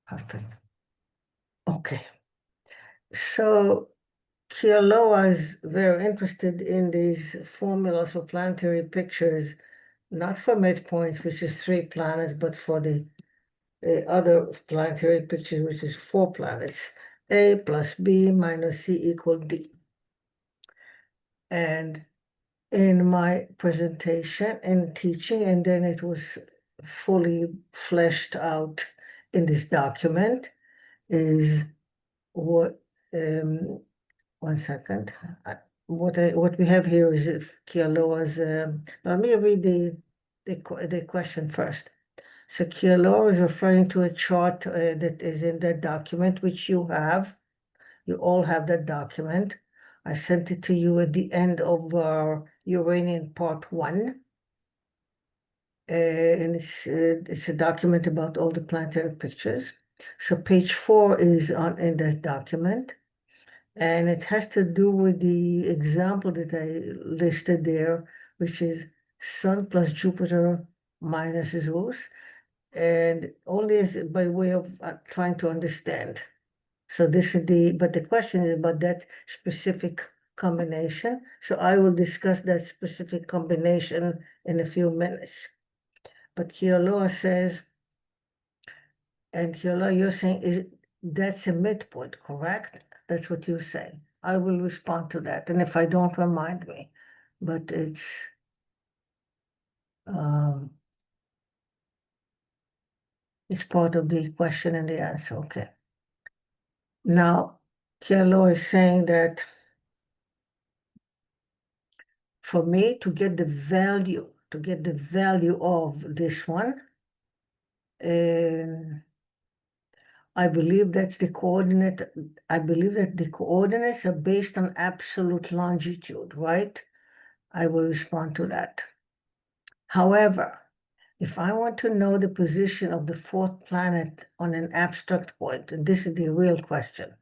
Perfect. Okay. So Kealoha is very interested in these formulas for planetary pictures, not for midpoints, which is 3 planets, but for the other planetary pictures, which is 4 planets. A plus B minus C equal D. And in my presentation and teaching, and then it was fully fleshed out in this document, is what, 1 second. What we have here is Kealoha's, let me read the question first. So Kealoha is referring to a chart that is in that document, which you have. You all have that document. I sent it to you at the end of our Uranian part 1. And it's a document about all the planetary pictures. So page 4 is in that document. And it has to do with the example that I listed there, which is Sun plus Jupiter minus Zeus, and only as by way of trying to understand. So this is but the question is about that specific combination. So I will discuss that specific combination in a few minutes. But Kealoha says, and Kealoha, you're saying that's a midpoint, correct? That's what you say. I will respond to that. And if I don't, remind me. But it's part of the question and the answer. Okay. Now, Kealoha is saying that for me to get the value of this one, I believe that's the coordinate. I believe that the coordinates are based on absolute longitude, right? I will respond to that. However, if I want to know the position of the 4th planet on an abstract point, and this is the real question,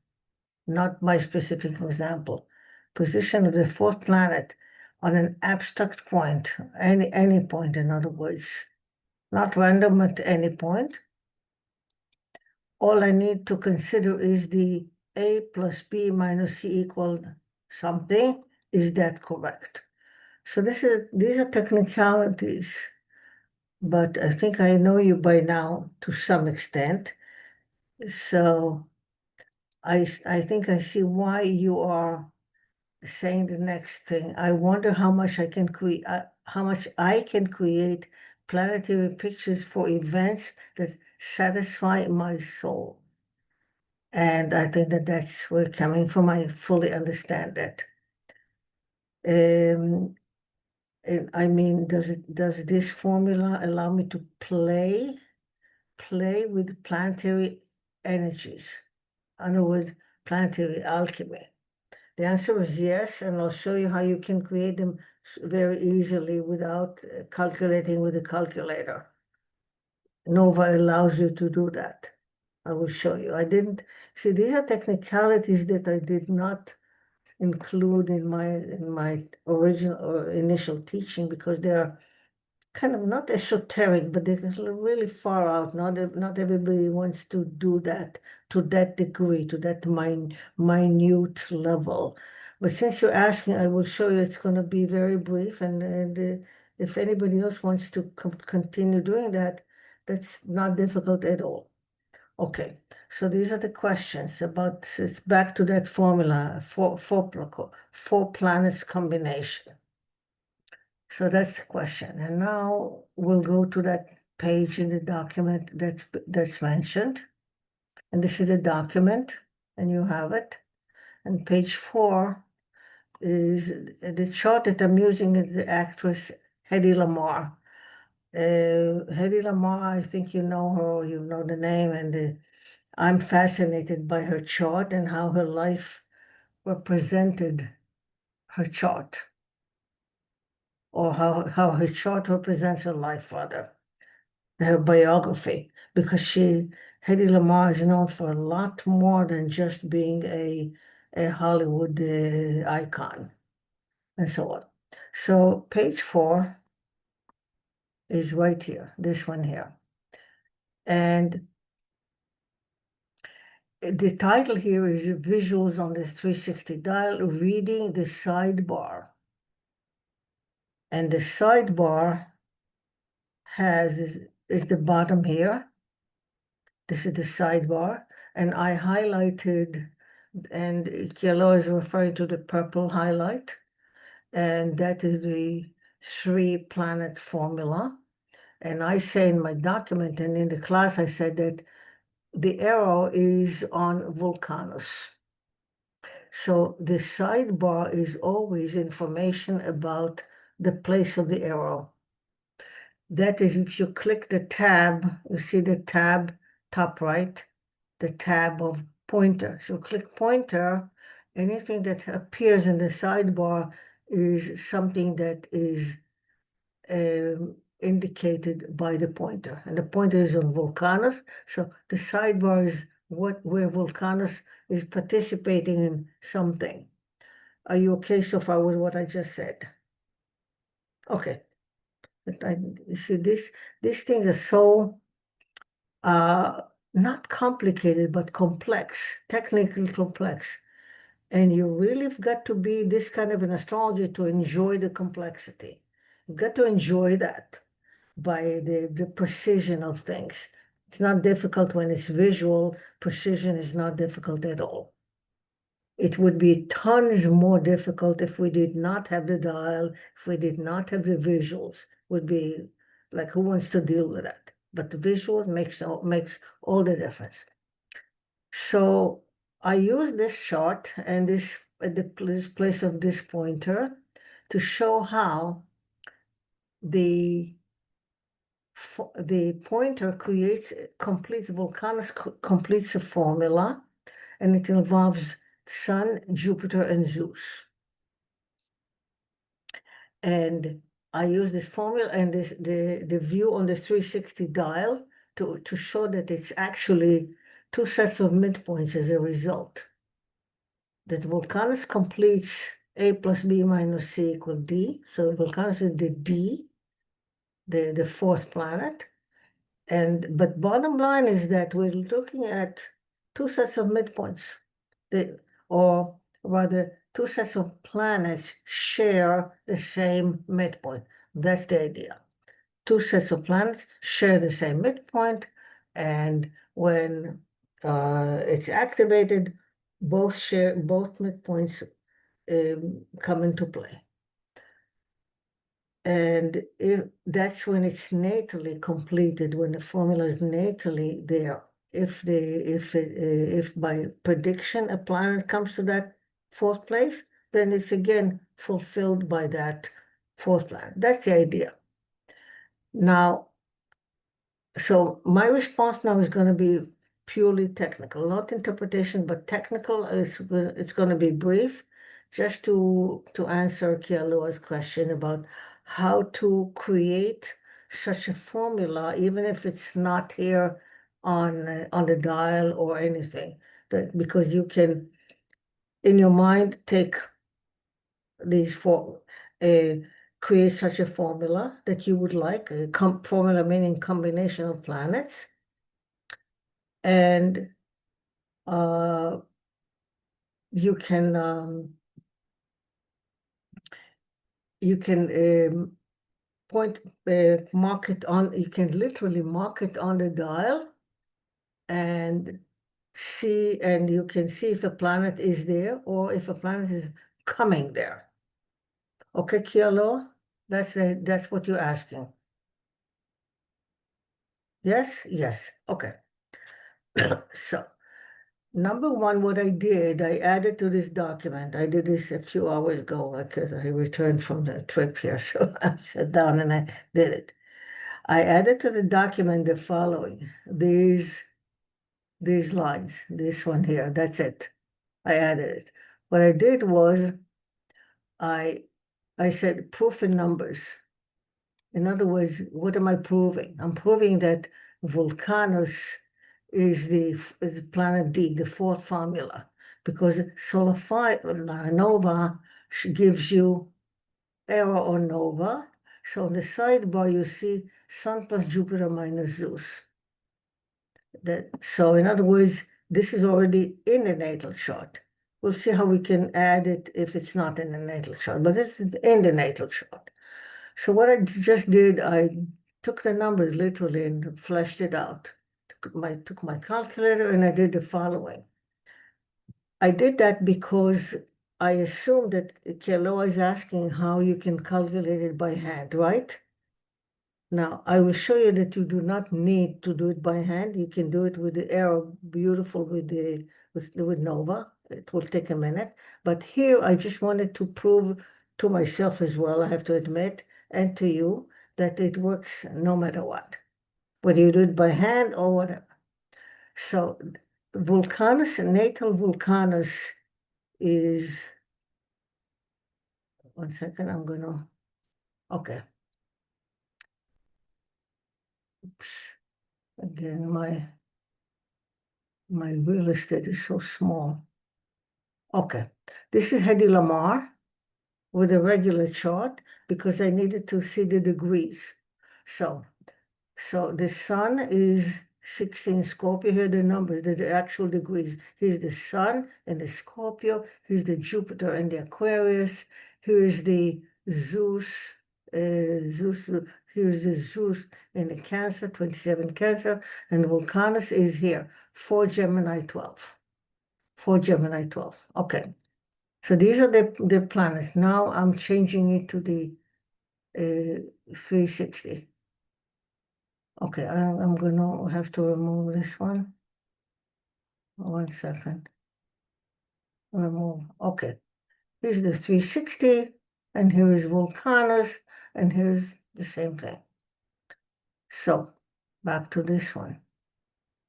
not my specific example, position of the 4th planet on an abstract point, any point, in other words, not random at any point, all I need to consider is the A plus B minus C equal something. Is that correct? So these are technicalities, but I think I know you by now to some extent. So I think I see why you are saying the next thing. I wonder how much I can create, planetary pictures for events that satisfy my soul. And I think that's where it's coming from. I fully understand that. And I mean, does this formula allow me to play with planetary energies? In other words, planetary alchemy. The answer is yes, and I'll show you how you can create them very easily without calculating with a calculator. Nova allows you to do that. I will show you. I didn't see, these are technicalities that I did not include in my original or initial teaching because they're kind of not esoteric, but they're really far out. Not everybody wants to do that to that degree, to that minute level. But since you're asking, I will show you. It's going to be very brief, and if anybody else wants to continue doing that, that's not difficult at all. Okay, so these are the questions about. It's back to that formula, four planets combination. So that's the question. And now we'll go to that page in the document that's mentioned. And this is the document, and you have it. And page 4 is the chart that I'm using is the actress Hedy Lamarr. Hedy Lamarr, I think you know her, you know the name, and I'm fascinated by her chart and how her life represented her chart, or how her chart represents her life, rather, her biography, because Hedy Lamarr is known for a lot more than just being a Hollywood icon and so on. So page 4 is right here, this one here. And the title here is Visuals on the 360 Dial, Reading the Sidebar. And the sidebar is the bottom here. This is the sidebar. And I highlighted, and yellow is referring to the purple highlight. And that is the 3-planet formula. And I say in my document and in the class, I said that the arrow is on Vulcanus. So the sidebar is always information about the place of the arrow. That is, if you click the tab, you see the tab top right, the tab of pointer. So click pointer, anything that appears in the sidebar is something that is indicated by the pointer. And the pointer is on Vulcanus. So the sidebar is where Vulcanus is participating in something. Are you okay so far with what I just said? Okay. You see, these things are so not complicated, but complex, technically complex. And you really have got to be this kind of an astrologer to enjoy the complexity. You've got to enjoy that by the precision of things. It's not difficult when it's visual. Precision is not difficult at all. It would be tons more difficult if we did not have the dial, if we did not have the visuals. Would be like, who wants to deal with that? But the visual makes all the difference. So I use this chart and this at this place of this pointer to show how the pointer completes Vulcanus completes a formula, and it involves Sun, Jupiter, and Zeus. And I use this formula and the view on the 360 dial to show that it's actually 2 sets of midpoints as a result. That Vulcanus completes A plus B minus C equal D. So Vulcanus is the D, the 4th planet. But bottom line is that we're looking at 2 sets of midpoints, or rather 2 sets of planets share the same midpoint. That's the idea. 2 sets of planets share the same midpoint, and when it's activated, both midpoints come into play. And that's when it's natally completed, when the formula is natally there. If by prediction a planet comes to that 4th place, then it's again fulfilled by that 4th planet. That's the idea. Now, so my response now is going to be purely technical, not interpretation, but technical. It's going to be brief, just to answer Kialoa's question about how to create such a formula, even if it's not here on the dial or anything. Because you can, in your mind, take these create such a formula that you would like, a formula meaning combination of planets, and you can mark it on, you can literally mark it on the dial and see, and you can see if a planet is there or if a planet is coming there. Okay, Kialo, that's what you're asking. Yes, yes, okay. So number one, what I did, I added to this document. I did this a few hours ago because I returned from the trip here. So I sat down and I did it. I added to the document the following, these lines, this one here, that's it. I added it. What I did was I said proof in numbers. In other words, what am I proving? I'm proving that Vulcanus is the planet D, the 4th formula, because solar nova gives you error or nova. So on the sidebar, you see Sun plus Jupiter minus Zeus. So in other words, this is already in the natal chart. We'll see how we can add it if it's not in the natal chart, but this is in the natal chart. So what I just did, I took the numbers literally and fleshed it out. Took my calculator and I did the following. I did that because I assumed that Keloa is asking how you can calculate it by hand, right? Now, I will show you that you do not need to do it by hand. You can do it with the arrow, beautiful with Nova. It will take a minute. But here, I just wanted to prove to myself as well, I have to admit, and to you, that it works no matter what, whether you do it by hand or whatever. So Vulcanus, natal Vulcanus is, 1 second, I'm gonna, okay. Oops. Again, my real estate is so small. Okay, this is Hedy Lamar with a regular chart because I needed to see the degrees. So the sun is 16 Scorpio. Here are the numbers, the actual degrees. Here's the sun in the Scorpio. Here's the Jupiter in the Aquarius. Here's the Zeus. Here's the Zeus in the Cancer, 27 Cancer, and Vulcanus is here, 4 Gemini 12. 4 Gemini 12. Okay. So these are the planets. Now I'm changing it to the 360. Okay, I'm gonna have to remove this one. 1 second. Remove. Okay. Here's the 360, and here is Vulcanus, and here's the same thing. So back to this one.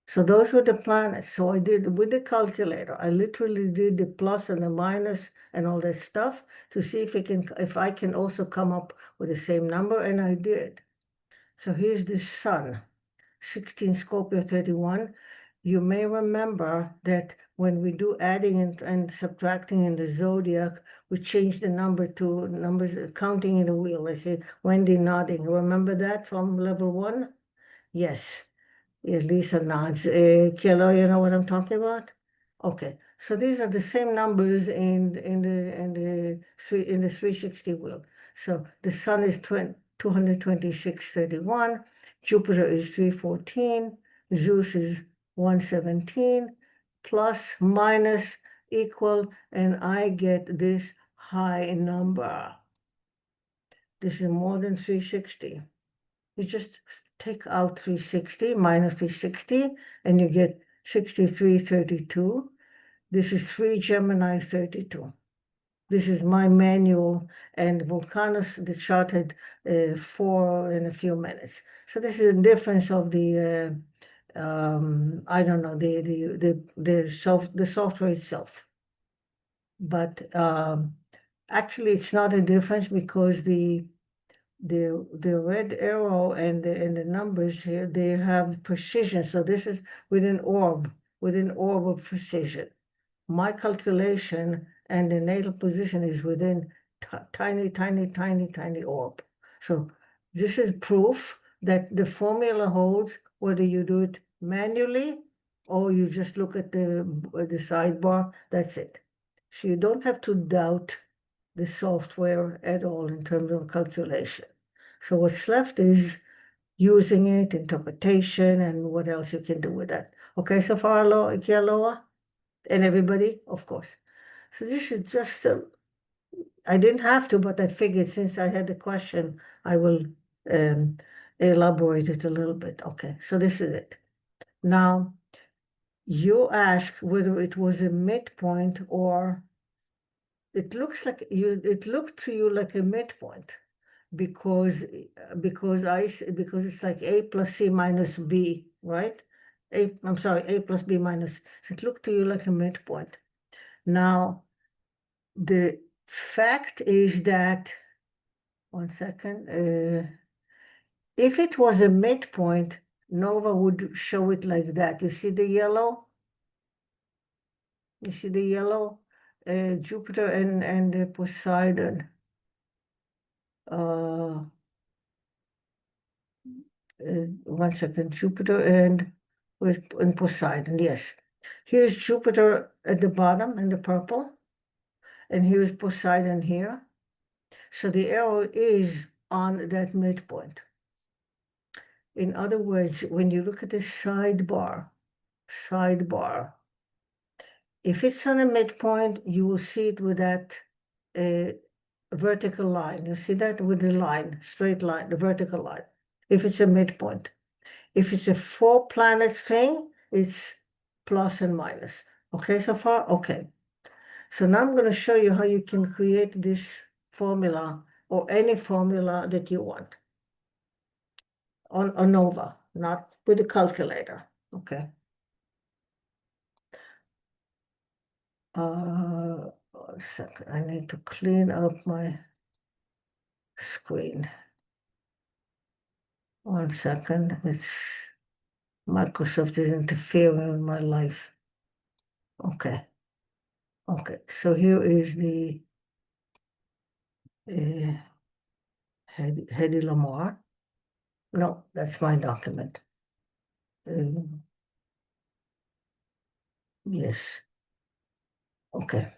So those were the planets. So I did with the calculator. I literally did the plus and the minus and all that stuff to see if I can also come up with the same number, and I did. So here's the sun, 16 Scorpio 31. You may remember that when we do adding and subtracting in the zodiac, we change the number to numbers counting in the wheel. I said Wendy nodding. Remember that from level 1? Yes. Yeah, Lisa nods. Kilo, you know what I'm talking about? Okay, so these are the same numbers in the 360 wheel. So the sun is 226.31, Jupiter is 314, Zeus is 117, plus minus equal, and I get this high number. This is more than 360. You just take out 360 minus 360, and you get 6332. This is 3 Gemini 32. This is my manual, and Vulcanus, the chart had 4 in a few minutes. So this is the difference of the, I don't know, the software itself. But actually, it's not a difference because the red arrow and the numbers here, they have precision. So this is with an orb of precision. My calculation and the natal position is within tiny, tiny, tiny, tiny orb. So this is proof that the formula holds whether you do it manually or you just look at the sidebar. That's it. So you don't have to doubt the software at all in terms of calculation. So what's left is using it, interpretation, and what else you can do with that. Okay, so far, Kialoa, and everybody, of course. So this is just, I didn't have to, but I figured since I had the question, I will elaborate it a little bit. Okay, so this is it. Now, you ask whether it was a midpoint or it looked to you like a midpoint because it's like A plus C minus B, right? I'm sorry, A plus B minus. So it looked to you like a midpoint. Now, the fact is that, 1 second, if it was a midpoint, Nova would show it like that. You see the yellow? You see the yellow? Jupiter and Poseidon. 1 second, Jupiter and Poseidon, yes. Here's Jupiter at the bottom in the purple, and here's Poseidon here. So the arrow is on that midpoint. In other words, when you look at the sidebar, if it's on a midpoint, you will see it with that vertical line. You see that with the line, straight line, the vertical line, if it's a midpoint. If it's a 4-planet thing, it's plus and minus. Okay, so far? Okay. So now I'm going to show you how you can create this formula or any formula that you want on ANOVA, not with a calculator. Okay. One second. I need to clean up my screen. 1 second. It's Microsoft is interfering in my life. Okay. Okay. So here is the Hedy Lamar. No, that's my document. Yes. Okay.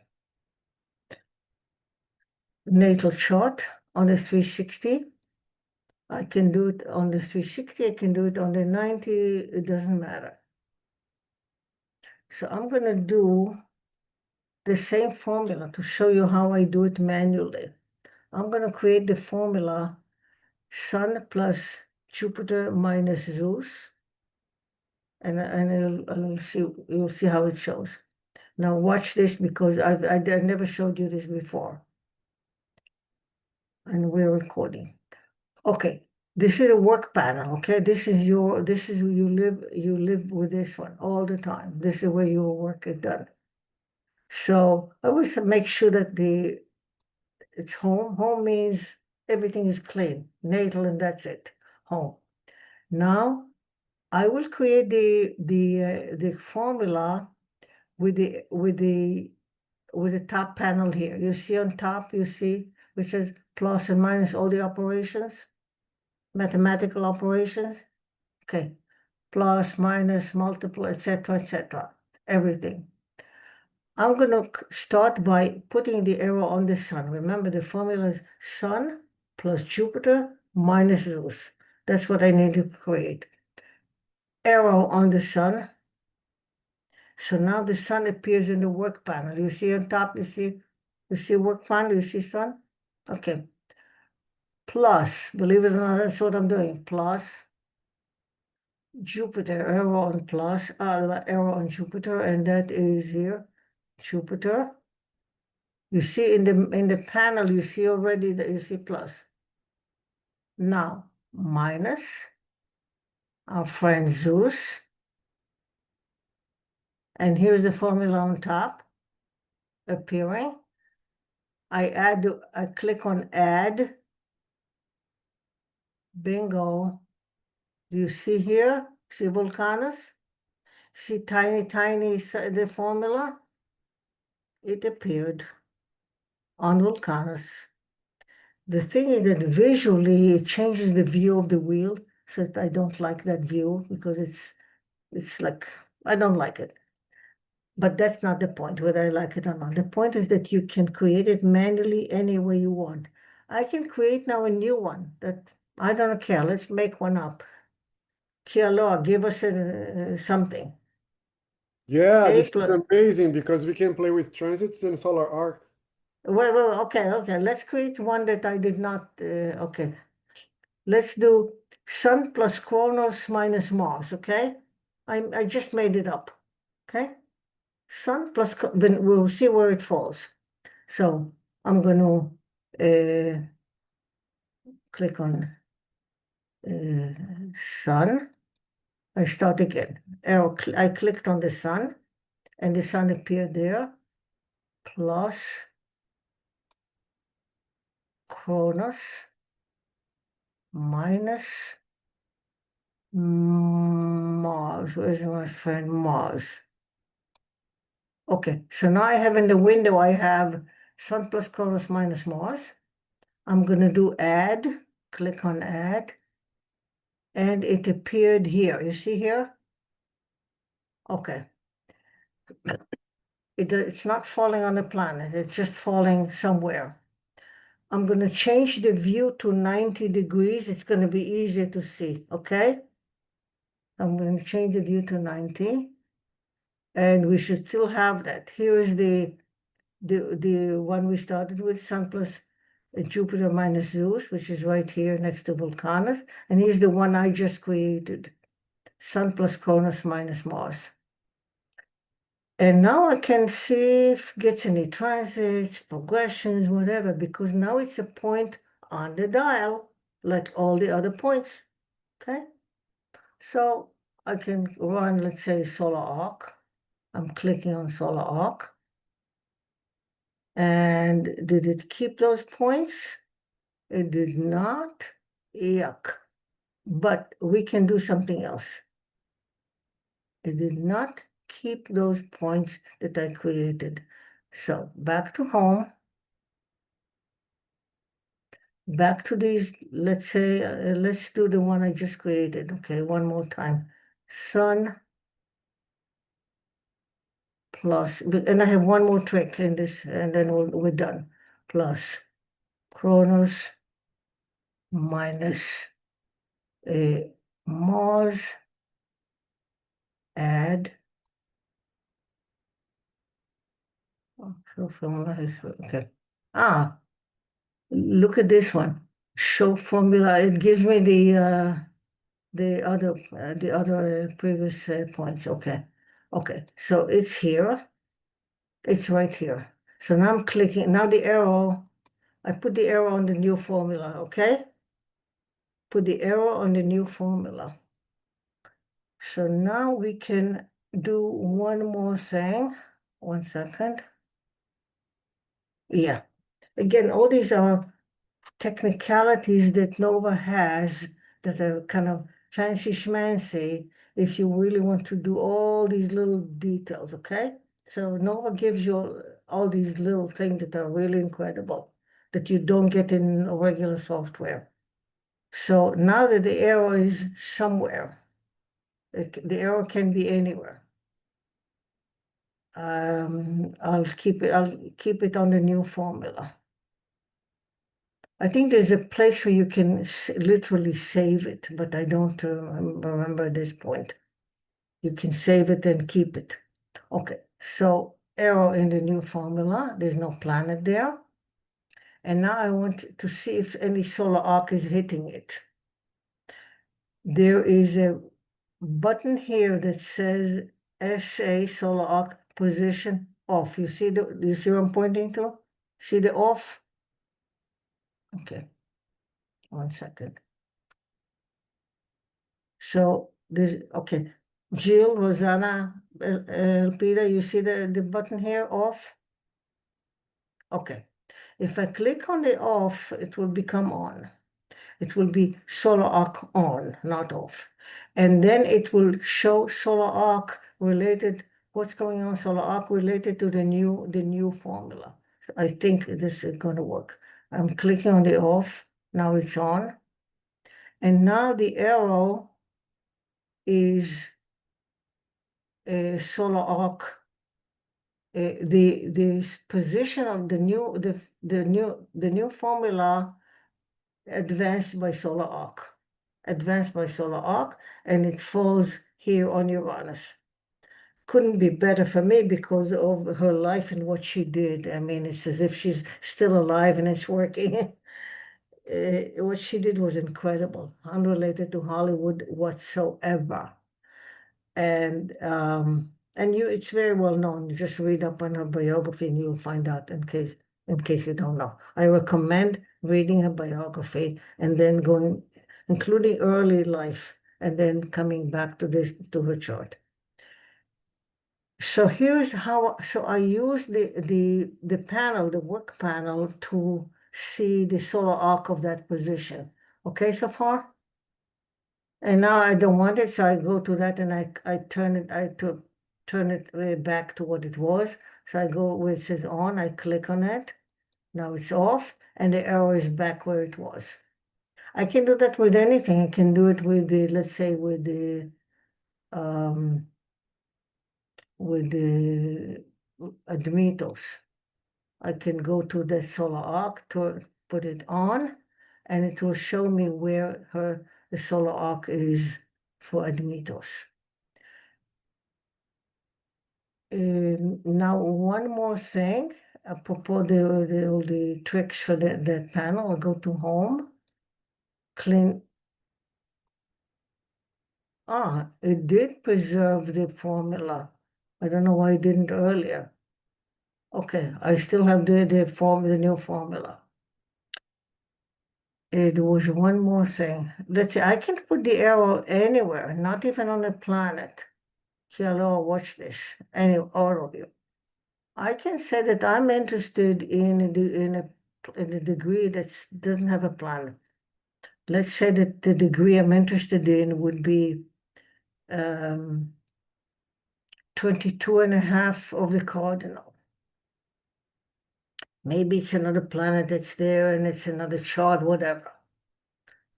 Natal chart on the 360. I can do it on the 360. I can do it on the 90. It doesn't matter. So I'm going to do the same formula to show you how I do it manually. I'm going to create the formula Sun plus Jupiter minus Zeus. And you'll see how it shows. Now watch this because I never showed you this before. And we're recording. Okay, this is a work panel, okay? This is you live with this one all the time. This is where your work is done. So I always make sure that it's home. Home means everything is clean, natal, and that's it. Home. Now I will create the formula with the top panel here. You see on top, which is plus and minus all the operations, mathematical operations. Okay, plus, minus, multiple, etc., everything. I'm going to start by putting the arrow on the sun. Remember, the formula is Sun plus Jupiter minus Zeus. That's what I need to create. Arrow on the sun. So now the sun appears in the work panel. You see on top, you see work panel, you see sun? Okay. Plus, believe it or not, that's what I'm doing. Plus Jupiter, arrow on plus, arrow on Jupiter, and that is here, Jupiter. You see in the panel, you see already that you see plus. Now, minus our friend Zeus. And here's the formula on top, appearing. I click on add. Bingo. Do you see here? See Vulcanus? See tiny, the formula? It appeared on Vulcanus. The thing is that visually it changes the view of the wheel, so that I don't like that view because it's like, I don't like it. But that's not the point, whether I like it or not. The point is that you can create it manually any way you want. I can create now a new one that I don't care. Let's make one up. Kialoa, give us something. Yeah, A this is plus, amazing because we can play with transits and solar arc. well, okay. Let's create one that I did not, okay. Let's do Sun plus Kronos minus Mars, okay? I just made it up, okay? Sun plus, then we'll see where it falls. So I'm going to click on Sun. I start again. Arrow, I clicked on the Sun, and the Sun appeared there. Plus Kronos minus Mars. Where's my friend Mars? Okay, so now I have in the window, I have Sun plus Kronos minus Mars. I'm going to do add, click on add, and it appeared here. You see here? Okay. It's not falling on the planet, it's just falling somewhere. I'm going to change the view to 90 degrees. It's going to be easier to see, okay? I'm going to change the view to 90. And we should still have that. Here is the one we started with, Sun plus Jupiter minus Zeus, which is right here next to Vulcanus. And here's the one I just created, Sun plus Cronus minus Mars. And now I can see if it gets any transits, progressions, whatever, because now it's a point on the dial, like all the other points, okay? So I can run, let's say, solar arc. I'm clicking on solar arc. And did it keep those points? It did not. Yuck. But we can do something else. It did not keep those points that I created. So back to home. Back to these, let's say, let's do the one I just created. Okay, one more time. Sun plus, and I have one more trick in this, and then we're done. Plus Cronus minus Mars, add. Show formula, okay. Ah, look at this one. Show formula. It gives me the other previous points. Okay, okay. So it's here. It's right here. So now I'm clicking. Now the arrow. I put the arrow on the new formula. Okay. Put the arrow on the new formula. So now we can do one more thing. 1 second. Yeah. Again, all these are technicalities that Nova has that are kind of fancy schmancy if you really want to do all these little details, okay? So Nova gives you all these little things that are really incredible that you don't get in regular software. So now that the arrow is somewhere, the arrow can be anywhere. I'll keep it on the new formula. I think there's a place where you can literally save it, but I don't remember at this point. You can save it and keep it. Okay, so arrow in the new formula. There's no planet there. And now I want to see if any solar arc is hitting it. There is a button here that says SA solar arc position off. You see what I'm pointing to? See the off? Okay, 1 second. So this, okay, Jill, Rosanna, Peter, you see the button here, off? Okay. If I click on the off, it will become on. It will be solar arc on, not off. And then it will show solar arc related, what's going on, solar arc related to the new formula. I think this is gonna work. I'm clicking on the off, now it's on. And now the arrow is a solar arc. The position of the new formula advanced by solar arc, and it falls here on Uranus. Couldn't be better for me because of her life and what she did. I mean, it's as if she's still alive and it's working. What she did was incredible, unrelated to Hollywood whatsoever. And it's very well known. You just read up on her biography and you'll find out in case you don't know. I recommend reading her biography and then going, including early life, and then coming back to her chart. So here's how, so I use the panel, the work panel, to see the solar arc of that position. Okay, so far? And now I don't want it, so I go to that and I turn it back to what it was. So I go where it says on, I click on it. Now it's off, and the arrow is back where it was. I can do that with anything. I can do it with let's say with the with the Admetos. I can go to the solar arc to put it on, and it will show me where the solar arc is for Admetos. Now, one more thing, apropos the tricks for that panel, I'll go to home, clean. It did preserve the formula. I don't know why it didn't earlier. Okay, I still have the new formula. There was one more thing. Let's see, I can put the arrow anywhere, not even on a planet. Hello, watch this. All of you. I can say that I'm interested in a degree that doesn't have a planet. Let's say that the degree I'm interested in would be 22.5 of the cardinal. Maybe it's another planet that's there and it's another chart, whatever.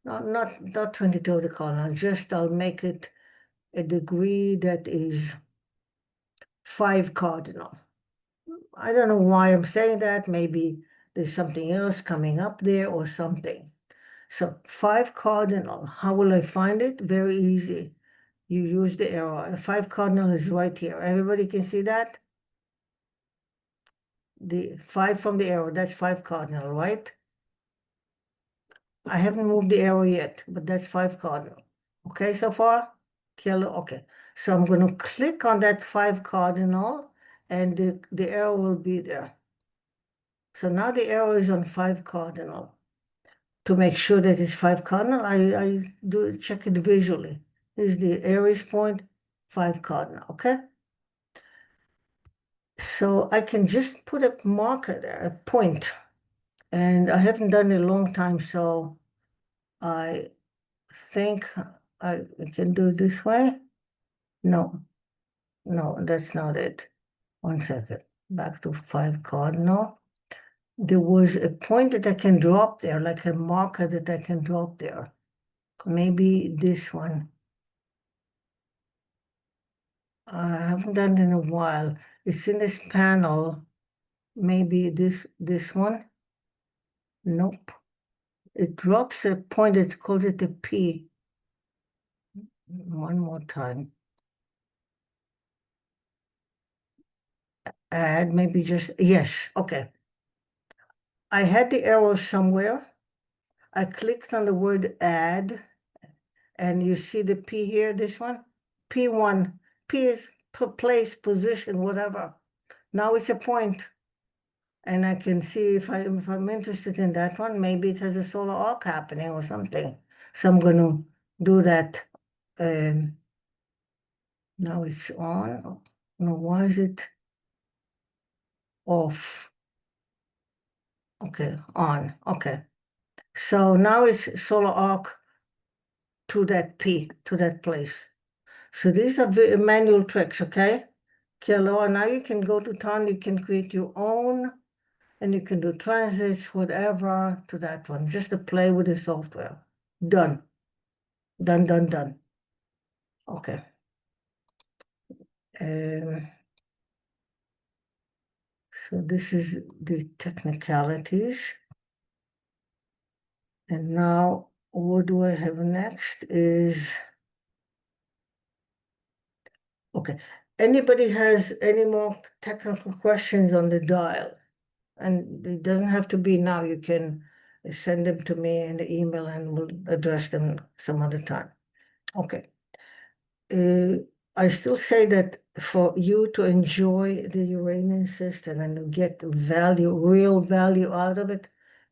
No, not 22 of the cardinal, just I'll make it a degree that is 5 cardinal. I don't know why I'm saying that. Maybe there's something else coming up there or something. So 5 cardinal, how will I find it? Very easy. You use the arrow. 5 cardinal is right here. Everybody can see that? The 5 from the arrow, that's 5 cardinal, right? I haven't moved the arrow yet, but that's 5 cardinal. Okay, so far? Okay. So I'm going to click on that 5 cardinal and the arrow will be there. So now the arrow is on 5 cardinal. To make sure that it's 5 cardinal, I do check it visually. Here's the Aries point, 5 cardinal, okay? So I can just put a marker there, a point. And I haven't done it a long time, so I think I can do it this way. No, that's not it. 1 second. Back to 5 cardinal. There was a point that I can drop there, like a marker that I can drop there. Maybe this one. I haven't done it in a while. It's in this panel. Maybe this one. Nope. It drops a point. It calls it a P. One more time. Add, maybe just, yes, okay. I had the arrow somewhere. I clicked on the word add, and you see the P here, this one? P1, P is place, position, whatever. Now it's a point. And I can see if I'm interested in that one, maybe it has a solar arc happening or something. So I'm going to do that. Now it's on. No, why is it off? Okay, on. Okay. So now it's solar arc to that P, to that place. So these are the manual tricks, okay? Hello, now you can go to town, you can create your own, and you can do transits, whatever, to that one, just to play with the software. Done. Done, done, done. Okay. So this is the technicalities. And now what do I have next is, okay. Anybody has any more technical questions on the dial? And it doesn't have to be now. You can send them to me in the email and we'll address them some other time. Okay. I still say that for you to enjoy the Uranian system and to get value, real value out of it,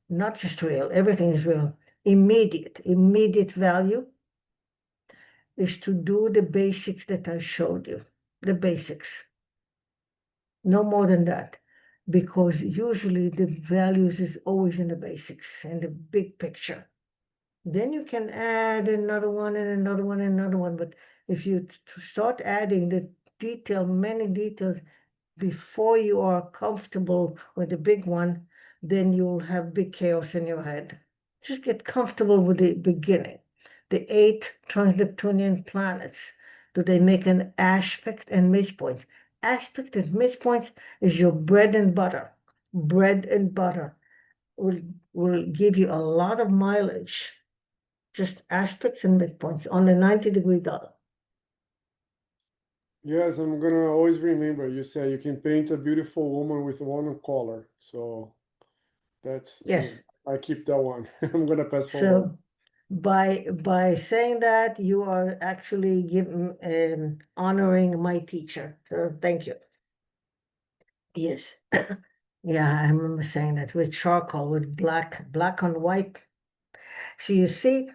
not just real, everything is real, immediate value is to do the basics that I showed you, the basics. No more than that, because usually the values is always in the basics, in the big picture. Then you can add another one and another one and another one. But if you start adding the detail, many details, before you are comfortable with the big one, then you'll have big chaos in your head. Just get comfortable with the beginning. The 8 trans-Neptunian planets, do they make an aspect and midpoint? aspect and midpoints is your bread and butter. Bread and butter will give you a lot of mileage. Just aspects and midpoints on the 90-degree dial. Yes, I'm gonna always remember. You say you can paint a beautiful woman with one color. So that's Yes. I keep that one. I'm gonna pass forward. So by saying that, you are actually giving honoring my teacher. So thank you. Yes. Yeah, I remember saying that with charcoal, with black on white. So you see,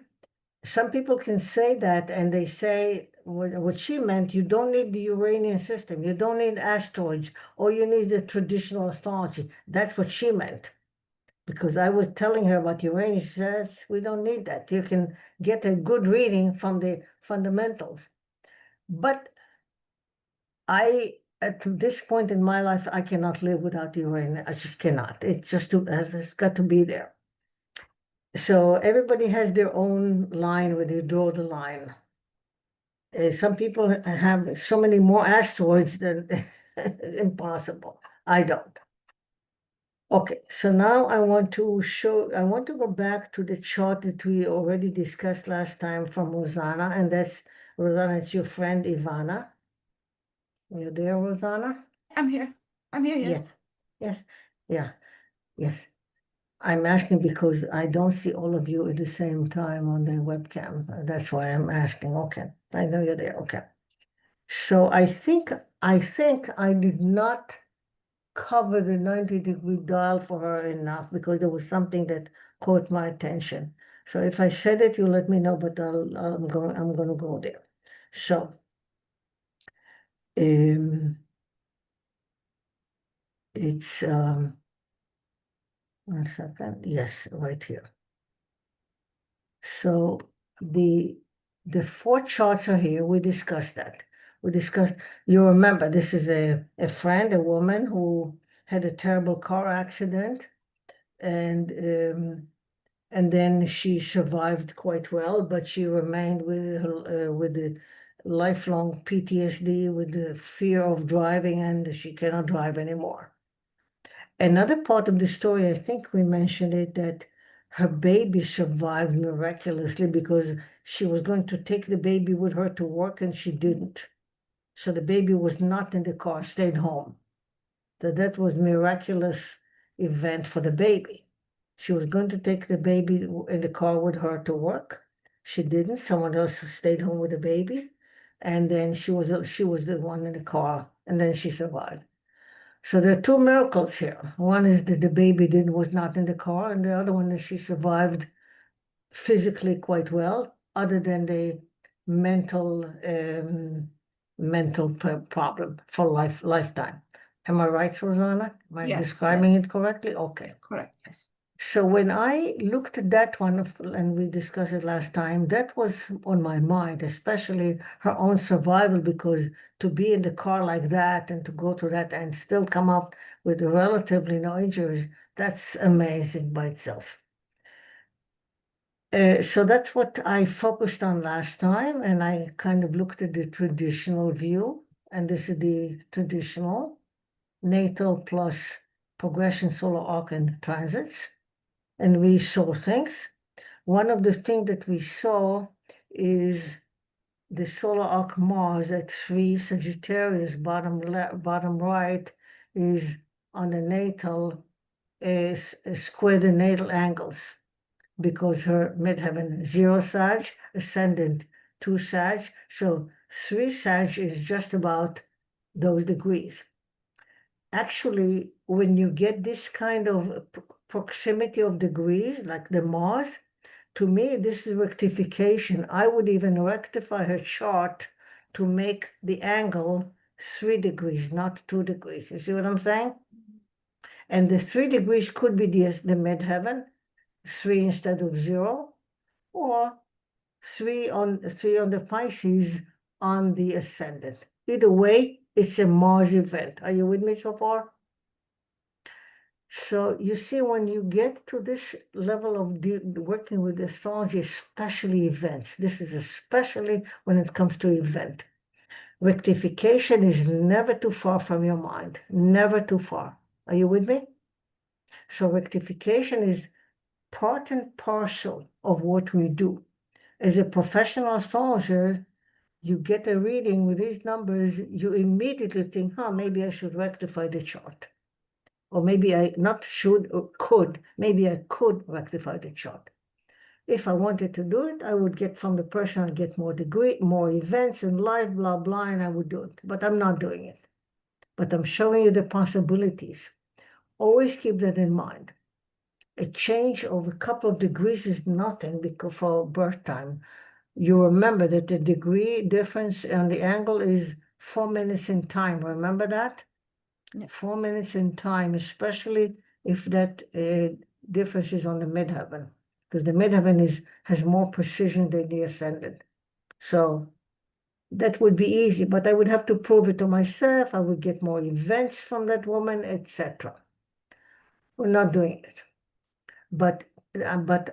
some people can say that, and they say what she meant, you don't need the Uranian system, you don't need asteroids, or you need the traditional astrology. That's what she meant. Because I was telling her about Uranian, she says, we don't need that. You can get a good reading from the fundamentals. But at this point in my life, I cannot live without Uranian. I just cannot. It's got to be there. So everybody has their own line where they draw the line. Some people have so many more asteroids than impossible. I don't. Okay, so now I want to go back to the chart that we already discussed last time from Rosanna, and that's, Rosanna, it's your friend Ivana. You there, Rosanna? I'm here. I'm here, yes. Yes, yeah, yes. I'm asking because I don't see all of you at the same time on the webcam. That's why I'm asking. Okay, I know you're there. Okay. So I think I did not cover the 90-degree dial for her enough because there was something that caught my attention. So if I said it, you let me know, but I'm going to go there. So it's 1 second. Yes, right here. So the 4 charts are here. We discussed that. You remember, this is a friend, a woman who had a terrible car accident, and then she survived quite well, but she remained with the lifelong PTSD, with the fear of driving, and she cannot drive anymore. Another part of the story, I think we mentioned it, that her baby survived miraculously because she was going to take the baby with her to work and she didn't. So the baby was not in the car, stayed home. So that was miraculous event for the baby. She was going to take the baby in the car with her to work. She didn't. Someone else stayed home with the baby. And then she was the one in the car, and then she survived. So there are 2 miracles here. One is that the baby was not in the car, and the other one is she survived physically quite well, other than the mental problem for lifetime. Am I right, Rosanna? Am I Yes, describing it correctly? Okay. Correct, yes. So when I looked at that one, and we discussed it last time, that was on my mind, especially her own survival, because to be in the car like that and to go through that and still come up with relatively no injuries, that's amazing by itself. So that's what I focused on last time, and I kind of looked at the traditional view, and this is the traditional natal plus progression, solar arc, and transits. And we saw things. One of the things that we saw is the solar arc Mars at 3 Sagittarius, bottom right, is on the natal, is square the natal angles, because her midheaven 0 Sag, ascendant 2 Sag, so 3 Sag is just about those degrees. Actually, when you get this kind of proximity of degrees, like the Mars, to me, this is rectification. I would even rectify her chart to make the angle 3 degrees, not 2 degrees. You see what I'm saying? And the 3 degrees could be the midheaven, 3 instead of 0, or 3 on the Pisces on the ascendant. Either way, it's a Mars event. Are you with me so far? So you see, when you get to this level of working with astrology, especially events, this is especially when it comes to event. Rectification is never too far from your mind, never too far. Are you with me? So rectification is part and parcel of what we do. As a professional astrologer, you get a reading with these numbers, you immediately think, maybe I should rectify the chart. Or maybe I not should or could, maybe I could rectify the chart. If I wanted to do it, I would get from the person, I'd get more degree, more events in life, blah, blah, and I would do it. But I'm not doing it. But I'm showing you the possibilities. Always keep that in mind. A change of a couple of degrees is nothing because for birth time. You remember that the degree difference on the angle is 4 minutes in time. Remember that? Yeah. 4 minutes in time, especially if that difference is on the midheaven, because the midheaven has more precision than the ascendant. So that would be easy, but I would have to prove it to myself. I would get more events from that woman, etc. We're not doing it. But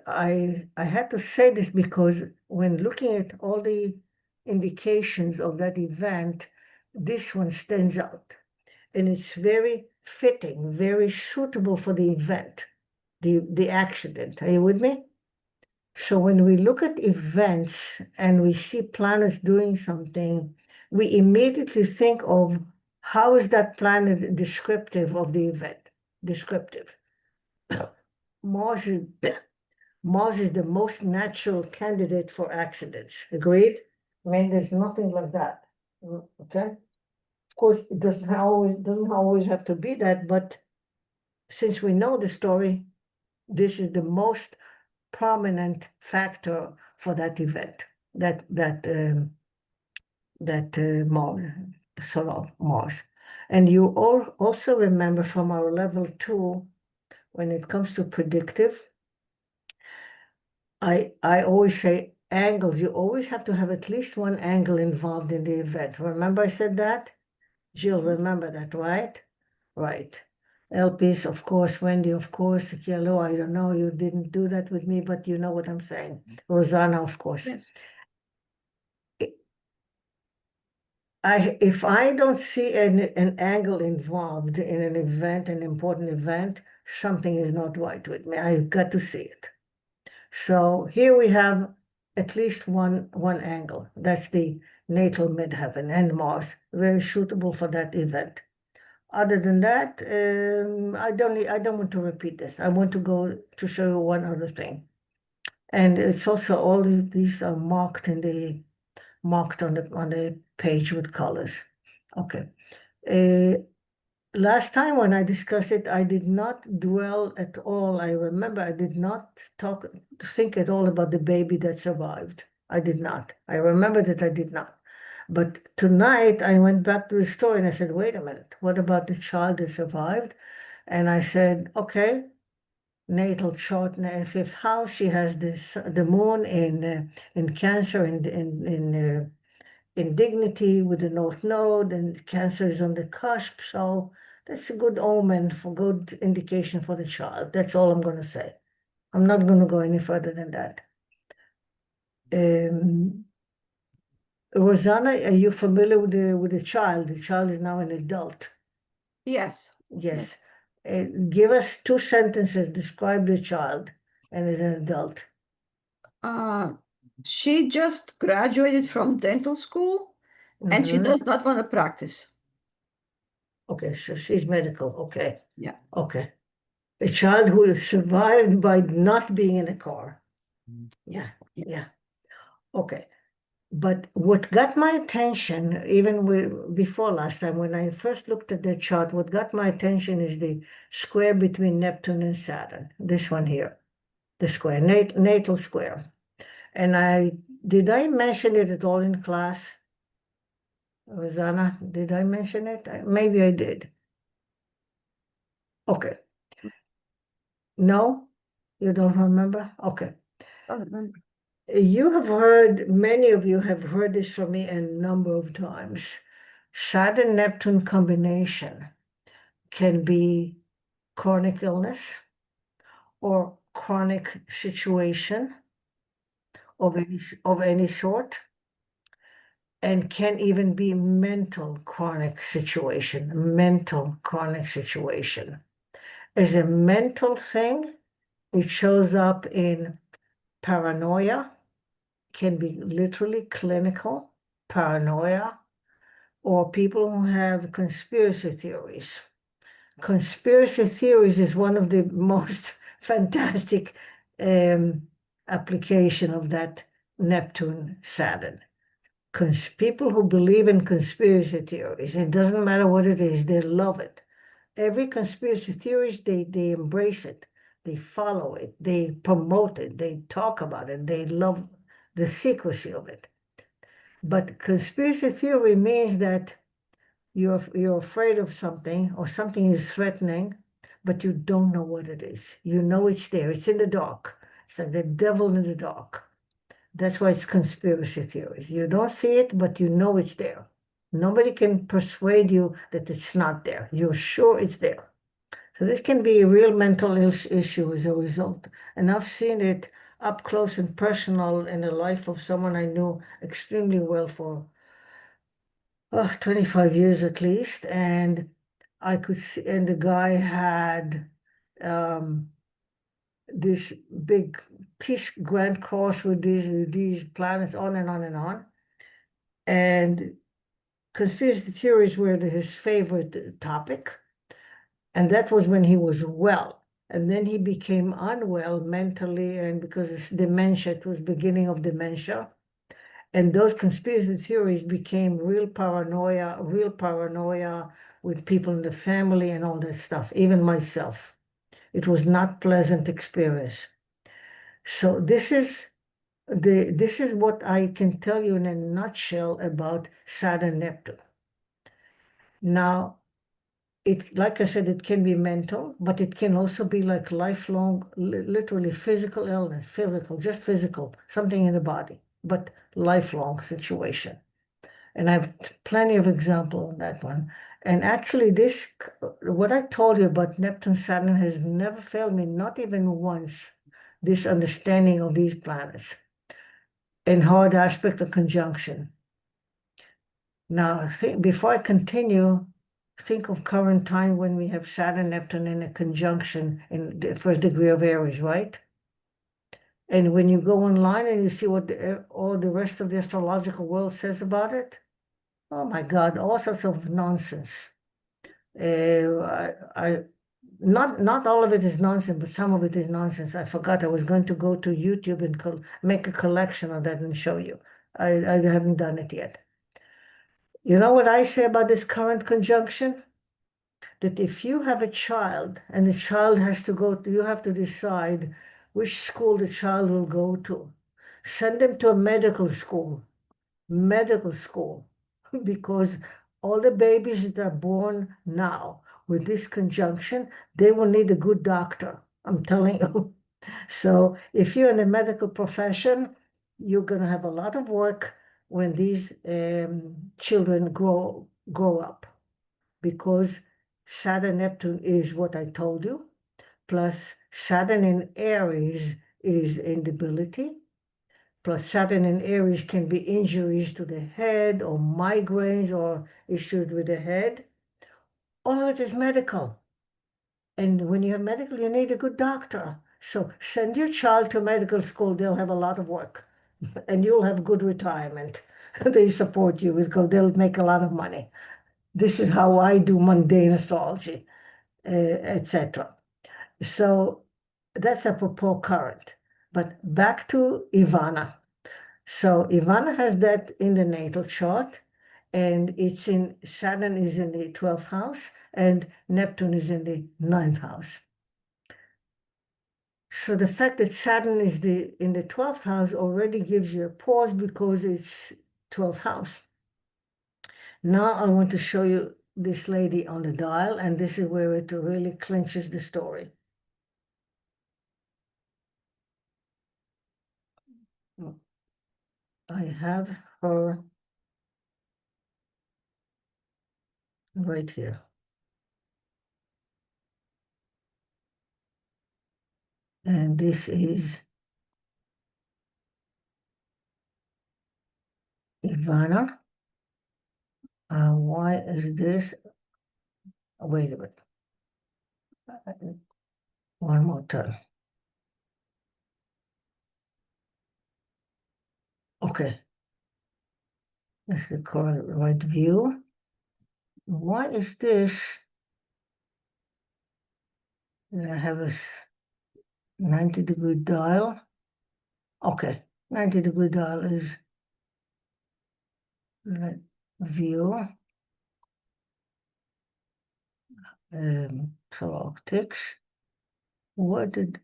I had to say this because when looking at all the indications of that event, this one stands out. And it's very fitting, very suitable for the event, the accident. Are you with me? So when we look at events and we see planets doing something, we immediately think of how is that planet descriptive of the event? Descriptive. Mars is the most natural candidate for accidents. Agreed? I mean, there's nothing like that. Okay? Of course, it doesn't always have to be that, but since we know the story, this is the most prominent factor for that event, Mars, solar Mars. And you all also remember from our level 2, when it comes to predictive, I always say angles. You always have to have at least one angle involved in the event. Remember I said that? Jill, remember that, right? Right. LPs, of course, Wendy, of course, Yellow, I don't know, you didn't do that with me, but you know what I'm saying. Rosanna, of course. Yes. If I don't see an angle involved in an event, an important event, something is not right with me. I've got to see it. So here we have at least one angle. That's the natal midheaven and Mars, very suitable for that event. Other than that, I don't want to repeat this. I want to go to show you one other thing. And it's also all these are marked on the page with colors. Okay. Last time when I discussed it, I did not dwell at all. I remember I did not think at all about the baby that survived. I did not. I remember that I did not. But tonight I went back to the story and I said, wait a minute, what about the child that survived? And I said, okay, natal chart in the fifth house. She has the moon in Cancer in dignity with the North Node, and Cancer is on the cusp. So that's a good omen for good indication for the child. That's all I'm going to say. I'm not going to go any further than that. Rosanna, are you familiar with the child? The child is now an adult. Yes. Yes. Give us 2 sentences, describe the child and as an adult. She just graduated from dental school and she does not want to practice. Okay, so she's medical. Okay. Yeah. Okay. A child who survived by not being in a car. Yeah. Okay. But what got my attention, even before last time, when I first looked at the chart, what got my attention is the square between Neptune and Saturn. This one here, the square, natal square. And did I mention it at all in class? Rosanna, did I mention it? Maybe I did. Okay. No? You don't remember? Okay. I don't remember. Many of you have heard this from me a number of times. Saturn-Neptune combination can be chronic illness or chronic situation of any sort. and can even be mental chronic situation, mental chronic situation. As a mental thing, it shows up in paranoia, can be literally clinical paranoia, or people who have conspiracy theories. Conspiracy theories is one of the most fantastic application of that Neptune Saturn. People who believe in conspiracy theories, it doesn't matter what it is, they love it. Every conspiracy theories, they embrace it, they follow it, they promote it, they talk about it, they love the secrecy of it. But conspiracy theory means that you're afraid of something or something is threatening, but you don't know what it is. You know it's there. It's in the dark. It's like the devil in the dark. That's why it's conspiracy theories. You don't see it, but you know it's there. Nobody can persuade you that it's not there. You're sure it's there. So this can be a real mental issue as a result. And I've seen it up close and personal in the life of someone I knew extremely well for 25 years at least. And I could see, and the guy had this big Peace Grand Cross with these planets on and on and on. And conspiracy theories were his favorite topic. And that was when he was well. And then he became unwell mentally, and because it's dementia, it was beginning of dementia. And those conspiracy theories became real paranoia with people in the family and all that stuff, even myself. It was not pleasant experience. So this is what I can tell you in a nutshell about Saturn-Neptune. Now, like I said, it can be mental, but it can also be like lifelong, literally physical illness, just physical, something in the body, but lifelong situation. And I have plenty of example on that one. And actually what I told you about Neptune, Saturn has never failed me, not even once, this understanding of these planets in hard aspect of conjunction. Now, before I continue, think of current time when we have Saturn, Neptune in a conjunction in the first degree of Aries, right? And when you go online and you see what all the rest of the astrological world says about it, oh my God, all sorts of nonsense. Not all of it is nonsense, but some of it is nonsense. I forgot I was going to go to YouTube and make a collection of that and show you. I haven't done it yet. You know what I say about this current conjunction? That if you have a child and the child has to go to, you have to decide which school the child will go to. Send them to a medical school, because all the babies that are born now with this conjunction, they will need a good doctor. I'm telling you. So if you're in the medical profession, you're going to have a lot of work when these children grow up, because Saturn Neptune is what I told you, plus Saturn in Aries is instability, plus Saturn in Aries can be injuries to the head or migraines or issues with the head. All of it is medical. And when you have medical, you need a good doctor. So send your child to medical school, they'll have a lot of work. And you'll have good retirement. They support you because they'll make a lot of money. This is how I do mundane astrology, etc. So that's apropos current. But back to Ivana. So Ivana has that in the natal chart, and Saturn is in the 12th house, and Neptune is in the 9th house. So the fact that Saturn is in the 12th house already gives you a pause because it's 12th house. Now I want to show you this lady on the dial, and this is where it really clinches the story. I have her right here. And this is Ivana. Why is this? Wait a minute. One more time. Okay. This is the correct right view. Why is this? I have a 90-degree dial. Okay, 90-degree dial is right view. So optics. What did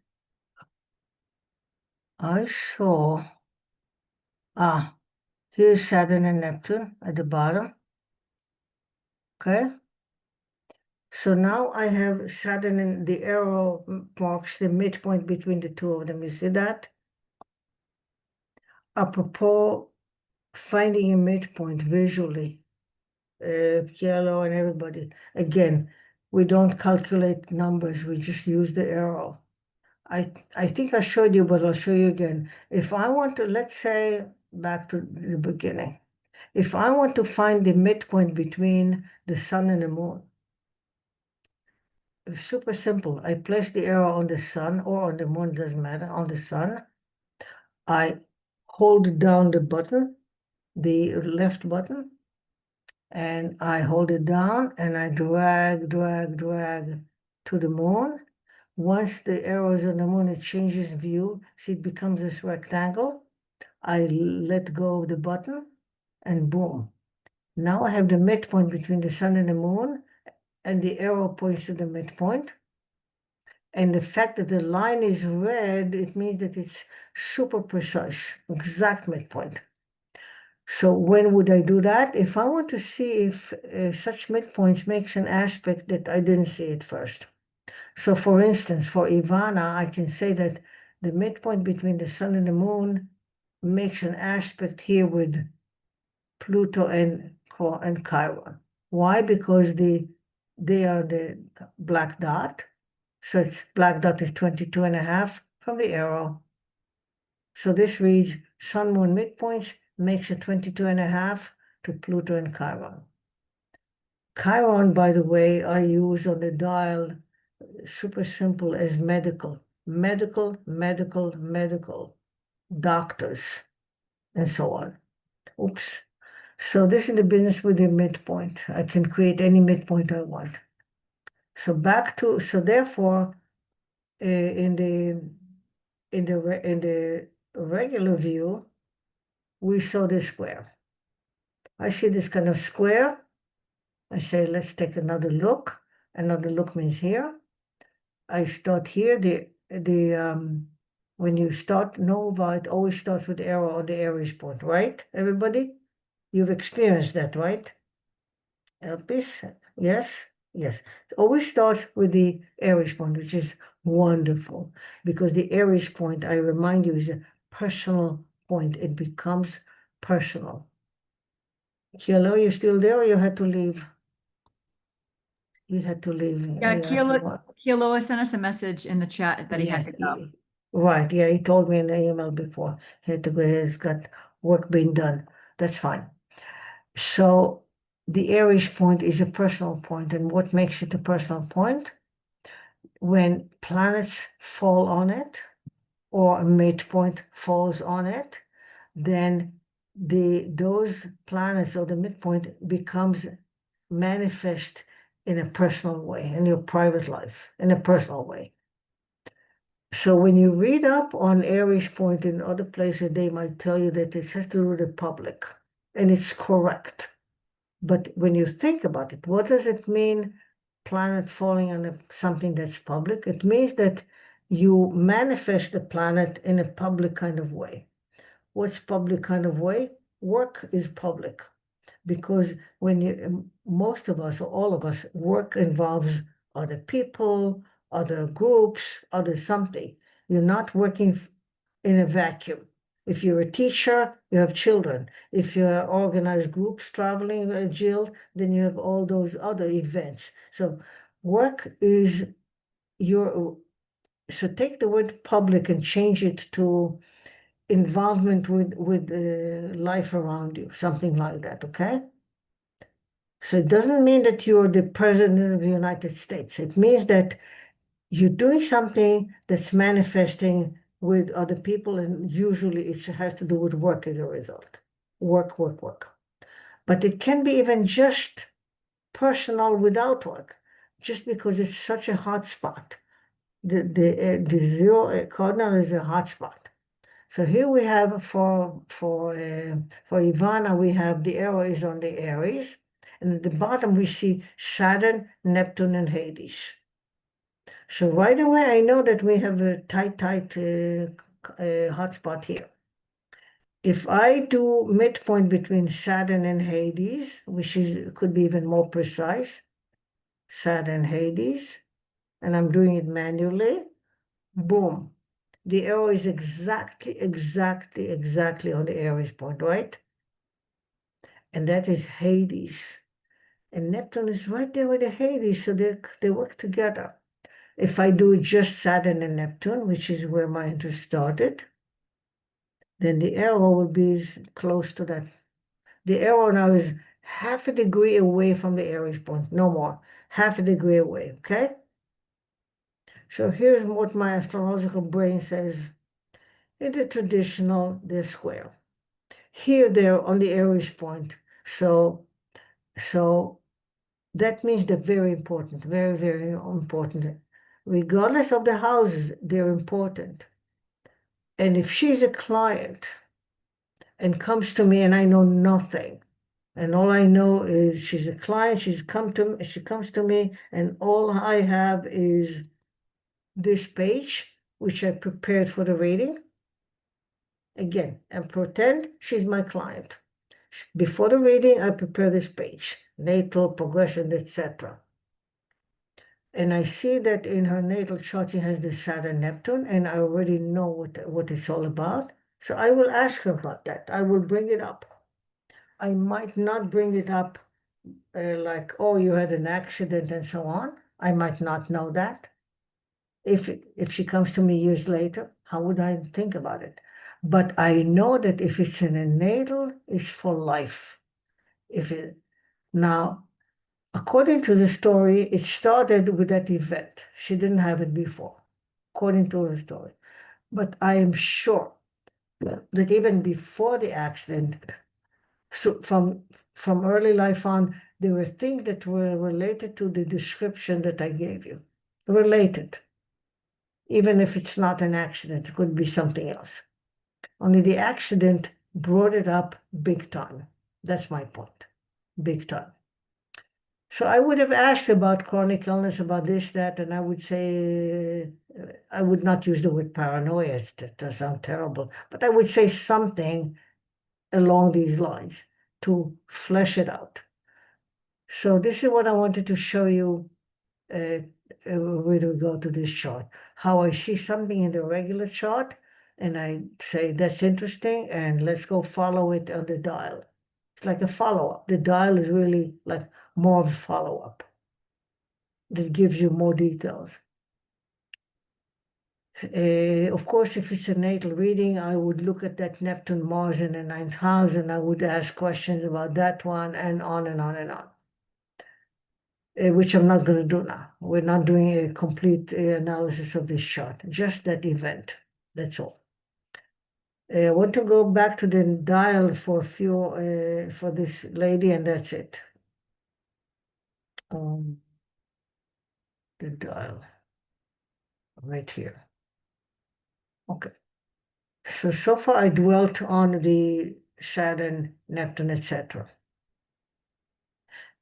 I saw? Here's Saturn and Neptune at the bottom. Okay. So now I have Saturn and the arrow marks the midpoint between the two of them. You see that? Apropos finding a midpoint visually, yellow and everybody. Again, we don't calculate numbers, we just use the arrow. I think I showed you, but I'll show you again. If I want to, let's say, back to the beginning. If I want to find the midpoint between the sun and the moon, it's super simple. I place the arrow on the sun or on the moon, doesn't matter, on the sun. I hold down the button, the left button, and I hold it down and I drag to the moon. Once the arrow is on the moon, it changes view. See, it becomes this rectangle. I let go of the button and boom. Now I have the midpoint between the sun and the moon, and the arrow points to the midpoint. And the fact that the line is red, it means that it's super precise, exact midpoint. So when would I do that? If I want to see if such midpoints makes an aspect that I didn't see at first. So for instance, for Ivana, I can say that the midpoint between the sun and the moon makes an aspect here with Pluto and Chiron. Why? Because they are the black dot. So it's black dot is 22.5 from the arrow. So this reads sun, moon midpoints makes a 22.5 to Pluto and Chiron. Chiron, by the way, I use on the dial, super simple, as medical, doctors, and so on. Oops. So this is the business with the midpoint. I can create any midpoint I want. So therefore, in the regular view, we saw this square. I see this kind of square. I say, let's take another look. Another look means here. I start here. When you start Nova, it always starts with arrow on the Aries point, right? Everybody? You've experienced that, right? Elpis? Yes? Yes. It always starts with the Aries point, which is wonderful because the Aries point, I remind you, is a personal point. It becomes personal. Hello, you still there or you had to leave? You had to leave. Yeah, You asked about- Kealoha sent us a message in the chat that he had to go. Right, yeah, he told me in the email before. He had to go, he's got work being done. That's fine. So the Aries point is a personal point, and what makes it a personal point? When planets fall on it, or a midpoint falls on it, then those planets or the midpoint becomes manifest in a personal way, in your private life, in a personal way. So when you read up on Aries point in other places, they might tell you that it has to do with the public, and it's correct. But when you think about it, what does it mean, planet falling on something that's public? It means that you manifest the planet in a public kind of way. What's public kind of way? Work is public. Because most of us, or all of us, work involves other people, other groups, other something. You're not working in a vacuum. If you're a teacher, you have children. If you're organized groups traveling, Jill, then you have all those other events. So work is so take the word public and change it to involvement with life around you, something like that, okay? So it doesn't mean that you're the president of the United States. It means that you're doing something that's manifesting with other people, and usually it has to do with work as a result. Work, work, work. But it can be even just personal without work, just because it's such a hot spot. The zero cardinal is a hot spot. So here we have for Ivana, we have the arrow is on the Aries, and at the bottom we see Saturn, Neptune, and Hades. So right away I know that we have a tight hotspot here. If I do midpoint between Saturn and Hades, which could be even more precise, Saturn, Hades, and I'm doing it manually, boom. The arrow is exactly on the Aries point, right? And that is Hades. And Neptune is right there with the Hades, so they work together. If I do just Saturn and Neptune, which is where my interest started, then the arrow will be close to that. The arrow now is half a degree away from the Aries point, no more, half a degree away, okay? So here's what my astrological brain says. In the traditional, they're square. Here they're on the Aries point. So that means they're very important, very, very important. Regardless of the houses, they're important. And if she's a client and comes to me and I know nothing, and all I know is she's a client, she comes to me, and all I have is this page, which I prepared for the reading. Again, and pretend she's my client. Before the reading, I prepare this page, natal, progression, etc. And I see that in her natal chart, she has the Saturn-Neptune, and I already know what it's all about. So I will ask her about that. I will bring it up. I might not bring it up like, oh, you had an accident and so on. I might not know that. If she comes to me years later, how would I think about it? But I know that if it's in a natal, it's for life. Now, according to the story, it started with that event. She didn't have it before, according to the story. But I am sure that even before the accident, so from early life on, there were things that were related to the description that I gave you. Related. Even if it's not an accident, it could be something else. Only the accident brought it up big time. That's my point. Big time. So I would have asked about chronic illness, about this, that, and I would say, I would not use the word paranoia. That does sound terrible, but I would say something along these lines to flesh it out. So this is what I wanted to show you with regard to this chart. How I see something in the regular chart, and I say, that's interesting, and let's go follow it on the dial. It's like a follow-up. The dial is really like more of a follow-up that gives you more details. Of course, if it's a natal reading, I would look at that Neptune Mars in the 9th house, and I would ask questions about that one, and on and on and on. Which I'm not going to do now. We're not doing a complete analysis of this chart, just that event. That's all. I want to go back to the dial for a few, for this lady, and that's it. The dial, right here. Okay. So far I dwelt on the Saturn, Neptune, etc.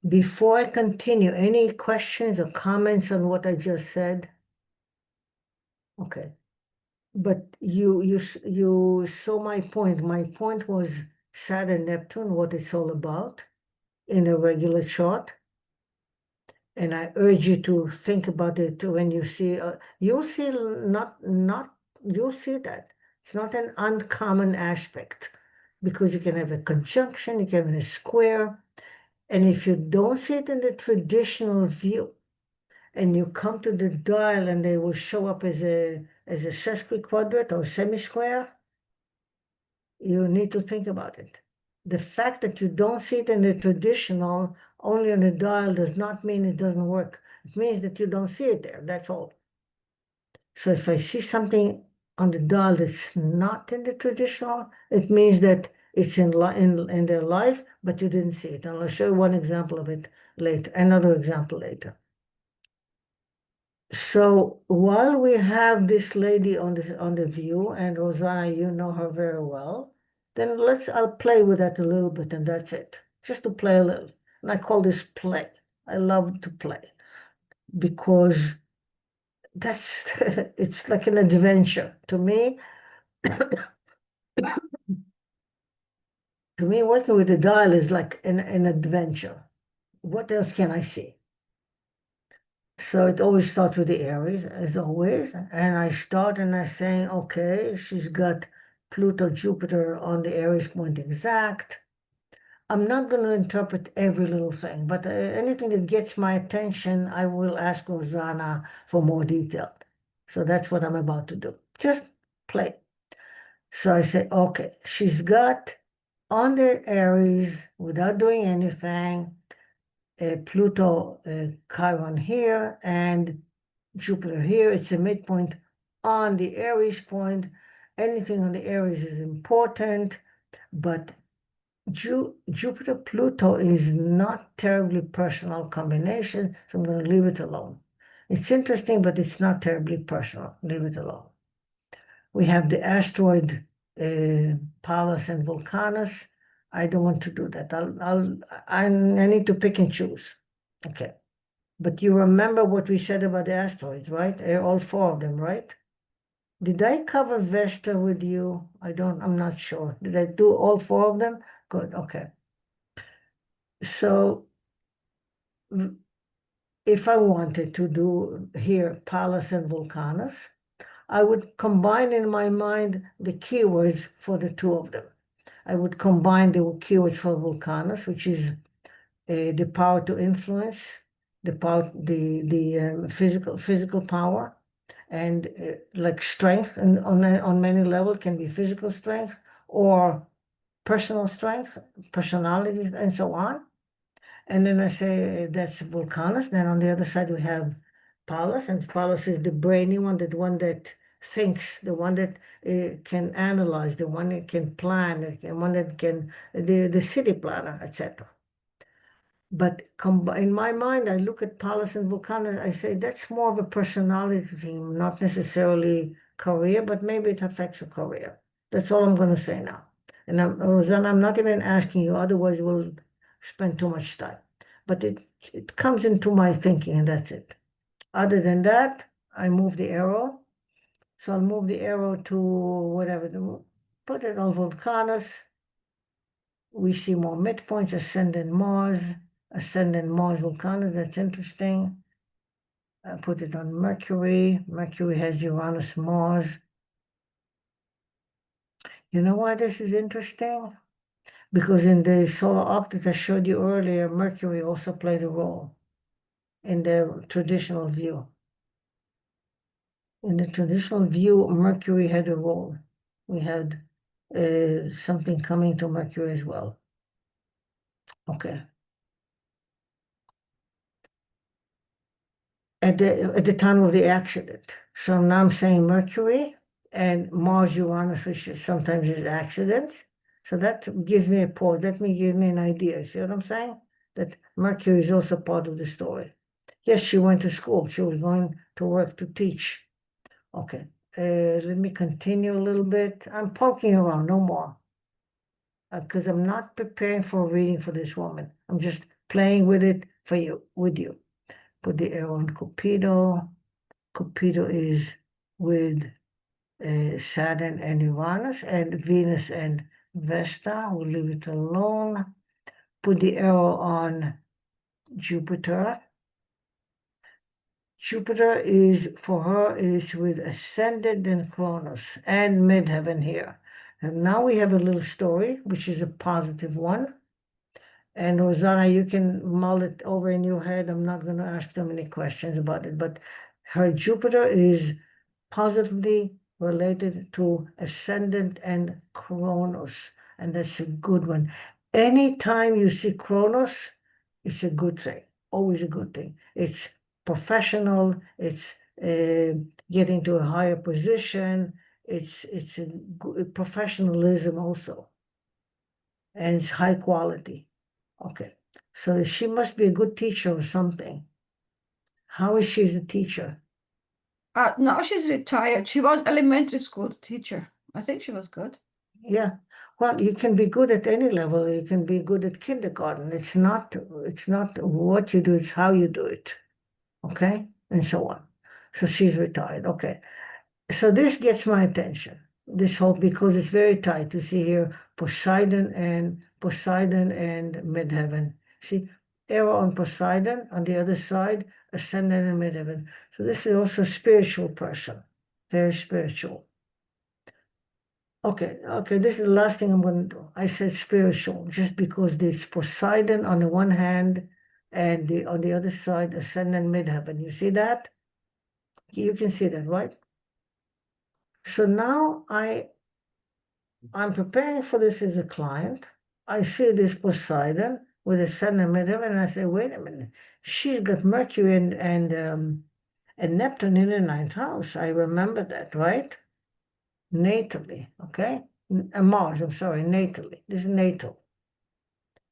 Before I continue, any questions or comments on what I just said? Okay. But you saw my point. My point was Saturn, Neptune, what it's all about in a regular chart. And I urge you to think about it when you see, you'll see you'll see that. It's not an uncommon aspect because you can have a conjunction, you can have a square. And if you don't see it in the traditional view, and you come to the dial and they will show up as a sesquiquadrate or semi-square, you need to think about it. The fact that you don't see it in the traditional only on the dial does not mean it doesn't work. It means that you don't see it there, that's all. So if I see something on the dial that's not in the traditional, it means that it's in their life, but you didn't see it. And I'll show you one example of it later, another example later. So while we have this lady on the view, and Rosanna, you know her very well, then I'll play with that a little bit, and that's it. Just to play a little. And I call this play. I love to play because that's it's like an adventure to me. To me, working with the dial is like an adventure. What else can I see? So it always starts with the Aries, as always. And I start and I say, okay, she's got Pluto, Jupiter on the Aries point exact. I'm not going to interpret every little thing, but anything that gets my attention, I will ask Rosanna for more detail. So that's what I'm about to do. Just play. So I say, okay, she's got on the Aries, without doing anything, Pluto, Chiron here, and Jupiter here. It's a midpoint on the Aries point. Anything on the Aries is important, but Jupiter Pluto is not terribly personal combination, so I'm going to leave it alone. It's interesting, but it's not terribly personal. Leave it alone. We have the asteroid Pallas and Vulcanus. I don't want to do that. I need to pick and choose. Okay. But you remember what we said about the asteroids, right? All four of them, right? Did I cover Vesta with you? I'm not sure. Did I do all four of them? Good, okay. So if I wanted to do here Pallas and Vulcanus, I would combine in my mind the keywords for the two of them. I would combine the keywords for Vulcanus, which is the power to influence, the power, the physical power, and like strength, and on many levels can be physical strength or personal strength, personalities, and so on. And then I say that's Vulcanus. Then on the other side we have Pallas, and Pallas is the brainy one, the one that thinks, the one that can analyze, the one that can plan, the one that can the city planner, etc. But in my mind, I look at Pallas and Vulcanus, I say that's more of a personality thing, not necessarily career, but maybe it affects a career. That's all I'm going to say now. And Rosanna, I'm not even asking you, otherwise we'll spend too much time. But it comes into my thinking, and that's it. Other than that, I move the arrow. So I'll move the arrow to whatever, put it on Vulcanus. We see more midpoints, ascendant Mars, Vulcanus, that's interesting. I put it on Mercury. Mercury has Uranus, Mars. You know why this is interesting? Because in the solar octet I showed you earlier, Mercury also played a role in the traditional view. In the traditional view, Mercury had a role. We had something coming to Mercury as well. Okay. At the time of the accident. So now I'm saying Mercury and Mars, Uranus, which sometimes is accidents. So that gives me a pause. That gives me an idea. See what I'm saying? That Mercury is also part of the story. Yes, she went to school. She was going to work to teach. Okay. Let me continue a little bit. I'm poking around, no more. Because I'm not preparing for a reading for this woman. I'm just playing with it with you. Put the arrow on Cupido. Cupido is with Saturn and Uranus, and Venus and Vesta. We'll leave it alone. Put the arrow on Jupiter. Jupiter for her is with Ascendant and Cronus and midheaven here. And now we have a little story, which is a positive one. And Rosanna, you can mull it over in your head. I'm not going to ask too many questions about it, but her Jupiter is positively related to Ascendant and Cronus, and that's a good one. Anytime you see Cronus, it's a good thing, always a good thing. It's professional, it's getting to a higher position, it's a professionalism also, and it's high quality. Okay, so she must be a good teacher or something. How is she as a teacher? Now she's retired. She was elementary school teacher. I think she was good. Yeah, well, you can be good at any level. You can be good at kindergarten. It's not what you do, it's how you do it. Okay, and so on. So she's retired. Okay, so this gets my attention. This whole, because it's very tight to see here Poseidon and midheaven. See, arrow on Poseidon, on the other side, ascendant and midheaven. So this is also a spiritual person, very spiritual. Okay, this is the last thing I'm going to do. I said spiritual just because there's Poseidon on the one hand and on the other side, ascendant midheaven. You see that? You can see that, right? So now I'm preparing for this as a client. I see this Poseidon with ascendant midheaven, and I say, wait a minute, she's got Mercury and Neptune in the ninth house. I remember that, right? Natally, okay? Mars, I'm sorry, natally. This is natal.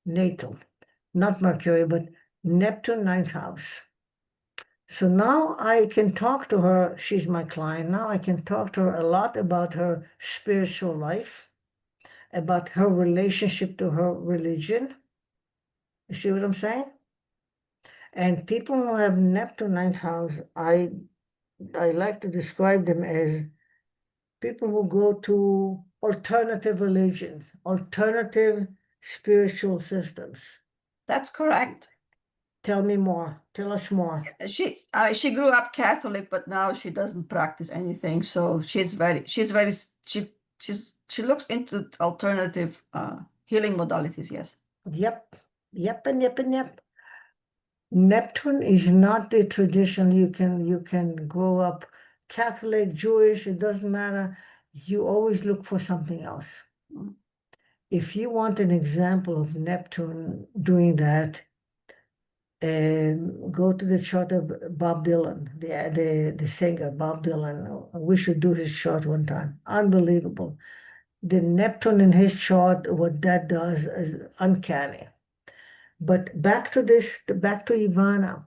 Natal. Not Mercury, but Neptune, ninth house. So now I can talk to her. She's my client. Now I can talk to her a lot about her spiritual life, about her relationship to her religion. You see what I'm saying? And people who have Neptune, ninth house, I like to describe them as people who go to alternative religions, alternative spiritual systems. That's correct. Tell me more. Tell us more. She grew up Catholic, but now she doesn't practice anything. So she looks into alternative healing modalities. Yes. Yep. Neptune is not the tradition. You can grow up Catholic, Jewish, it doesn't matter. You always look for something else. Mm. If you want an example of Neptune doing that, go to the chart of Bob Dylan, the singer Bob Dylan. We should do his chart one time. Unbelievable. The Neptune in his chart, what that does is uncanny. But back to Ivana.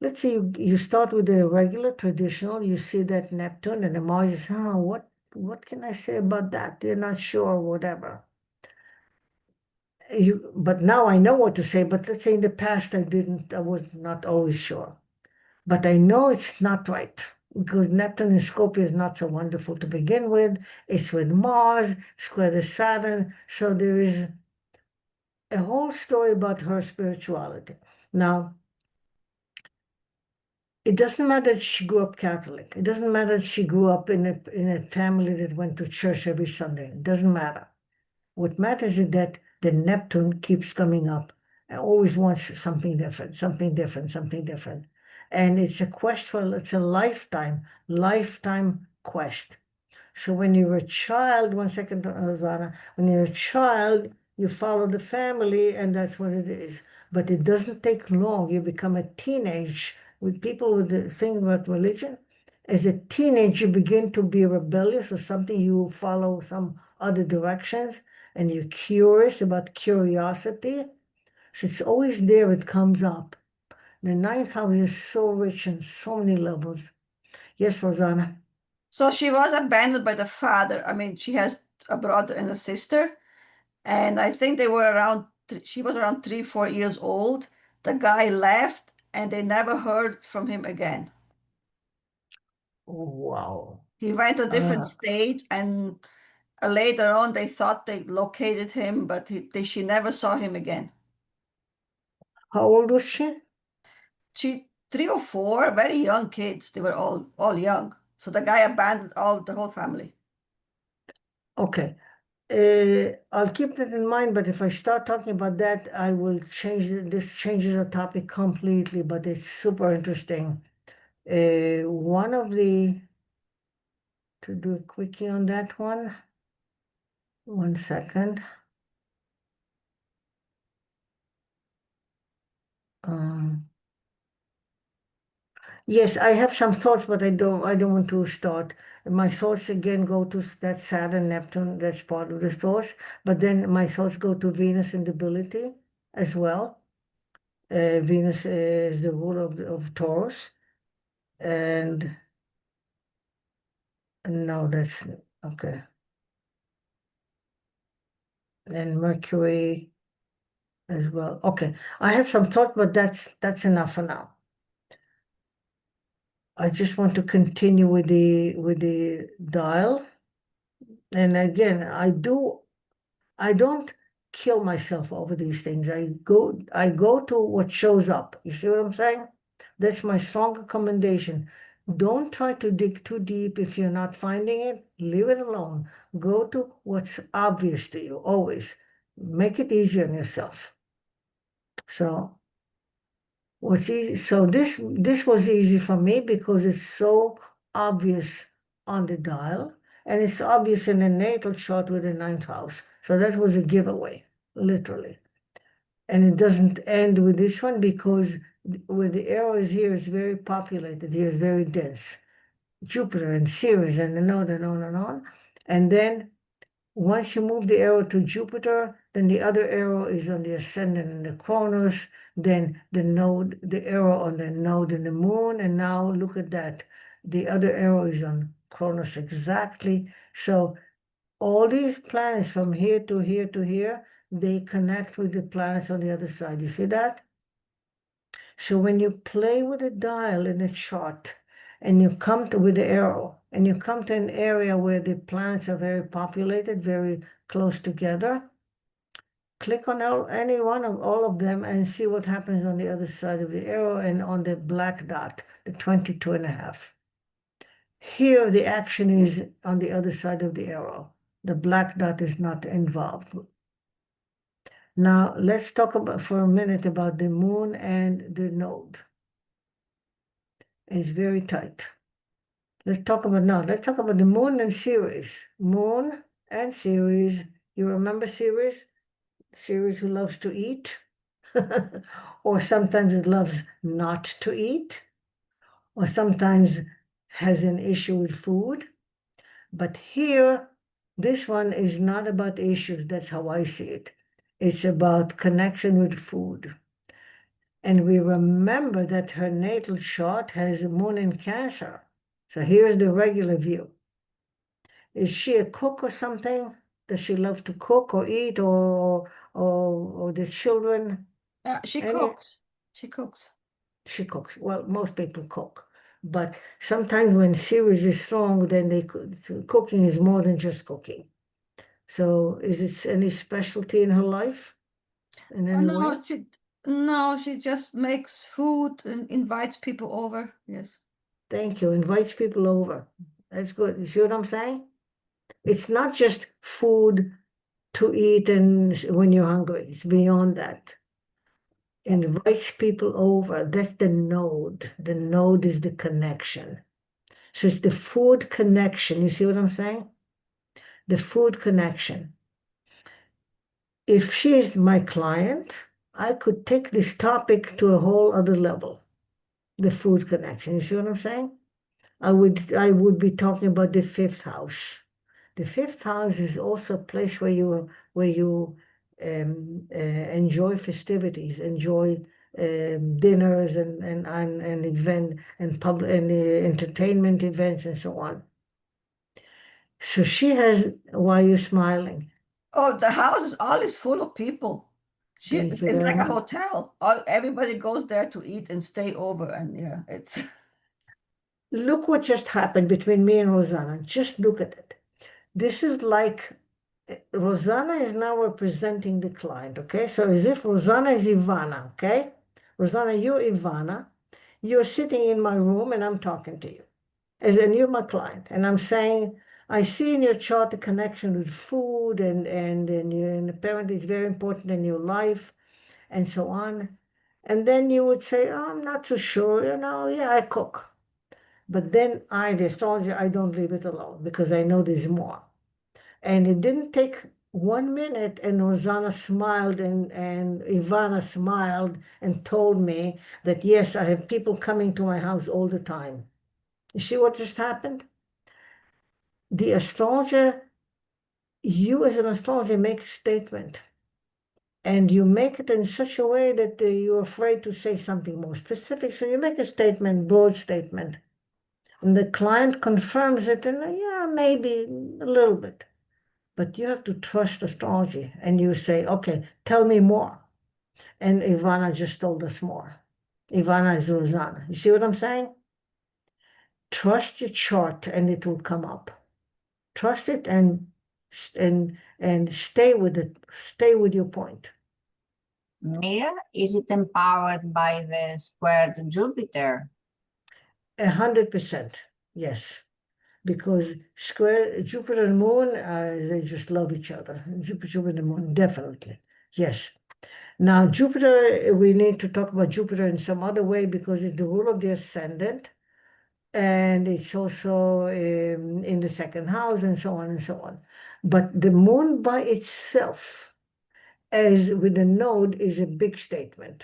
Let's say you start with the regular traditional, you see that Neptune and the Mars, you say, oh, what can I say about that? You're not sure, whatever. But now I know what to say, but let's say in the past I was not always sure. But I know it's not right because Neptune in Scorpio is not so wonderful to begin with. It's with Mars, square the Saturn. So there is a whole story about her spirituality. Now, it doesn't matter that she grew up Catholic. It doesn't matter that she grew up in a family that went to church every Sunday. It doesn't matter. What matters is that the Neptune keeps coming up and always wants something different, something different, something different. And it's it's a lifetime quest. So when you're a child, one second, Rosanna, when you're a child, you follow the family and that's what it is. But it doesn't take long. You become a teenage with people with the thing about religion. As a teenager, you begin to be rebellious or something. You follow some other directions and you're curious about curiosity. So it's always there. It comes up. The ninth house is so rich in so many levels. Yes, Rosanna. So she was abandoned by the father. I mean, she has a brother and a sister, and I think they were around. She was around 3, 4 years old. The guy left, and they never heard from him again. Wow. He went to a different state, and later on, they thought they located him, but she never saw him again. How old was she? She 3 or 4, very young kids. They were all young. So the guy abandoned the whole family. Okay. I'll keep that in mind, but if I start talking about that, I will this changes the topic completely, but it's super interesting. One of to do a quickie on that one. 1 second. Yes, I have some thoughts, but I don't want to start. My thoughts again go to that Saturn, Neptune, that's part of the thoughts, but then my thoughts go to Venus and debility as well. Venus is the ruler of Taurus. And no, that's okay. And Mercury as well. Okay, I have some thought, but that's enough for now. I just want to continue with the dial. And again, I don't kill myself over these things. I go to what shows up. You see what I'm saying? That's my strong recommendation. Don't try to dig too deep. If you're not finding it, leave it alone. Go to what's obvious to you, always. Make it easier on yourself. So what's easy? So this was easy for me because it's so obvious on the dial, and it's obvious in the natal chart with the ninth house. So that was a giveaway, literally. And it doesn't end with this one because where the arrow is here is very populated, here is very dense. Jupiter and Ceres and on and on and on. And then once you move the arrow to Jupiter, then the other arrow is on the ascendant and the Cronus, then the arrow on the node in the moon, and now look at that. The other arrow is on Cronus exactly. So all these planets from here to here to here, they connect with the planets on the other side. You see that? So when you play with a dial in a chart and you come with the arrow and you come to an area where the planets are very populated, very close together, click on any one of all of them and see what happens on the other side of the arrow and on the black dot, the 22.5. Here, the action is on the other side of the arrow. The black dot is not involved. Now, let's talk for a minute about the moon and the node. It's very tight. Let's talk about the moon and Ceres. Moon and Ceres. You remember Ceres? Ceres who loves to eat. Or sometimes it loves not to eat. Or sometimes has an issue with food. But here, this one is not about issues. That's how I see it. It's about connection with food. And we remember that her natal chart has a moon in Cancer. So here's the regular view. Is she a cook or something? Does she love to cook or eat or the children? She Any- cooks. She cooks. She cooks. Well, most people cook. But sometimes when Ceres is strong, then cooking is more than just cooking. So is it any specialty in her life in any way? No, she just makes food and invites people over. Yes. Thank you. Invites people over. That's good. You see what I'm saying? It's not just food to eat and when you're hungry. It's beyond that. Invites people over. That's the node. The node is the connection. So it's the food connection. You see what I'm saying? The food connection. If she is my client, I could take this topic to a whole other level. The food connection. You see what I'm saying? I would be talking about the fifth house. The fifth house is also a place where you enjoy festivities, enjoy dinners and event and public and entertainment events and so on. So she has. Why are you smiling? Oh, the house is always full of people. Thank you It's very like a much. hotel. Everybody goes there to eat and stay over, and yeah, it's. Look what just happened between me and Rosanna. Just look at it. This is like Rosanna is now representing the client, okay? So as if Rosanna is Ivana, okay? Rosanna, you're Ivana. You're sitting in my room and I'm talking to you. And you're my client. And I'm saying, I see in your chart the connection with food and apparently it's very important in your life and so on. And then you would say, oh, I'm not too sure, yeah, I cook. But then the astrologer, I don't leave it alone because I know there's more. And it didn't take 1 minute, and Rosanna smiled and Ivana smiled and told me that, yes, I have people coming to my house all the time. You see what just happened? The astrologer, you as an astrologer make a statement, and you make it in such a way that you're afraid to say something more specific. So you make a statement, broad statement, and the client confirms it, and yeah, maybe a little bit. But you have to trust astrology, and you say, okay, tell me more. And Ivana just told us more. Ivana is Rosanna. You see what I'm saying? Trust your chart and it will come up. Trust it and stay with it. Stay with your point. Meira, is it empowered by the squared Jupiter? 100%, yes. Because square Jupiter and Moon, they just love each other. Jupiter and Moon, definitely. Yes. Now, Jupiter, we need to talk about Jupiter in some other way because it's the rule of the ascendant, and it's also in the second house, and so on and so on. But the moon by itself, as with the node, is a big statement.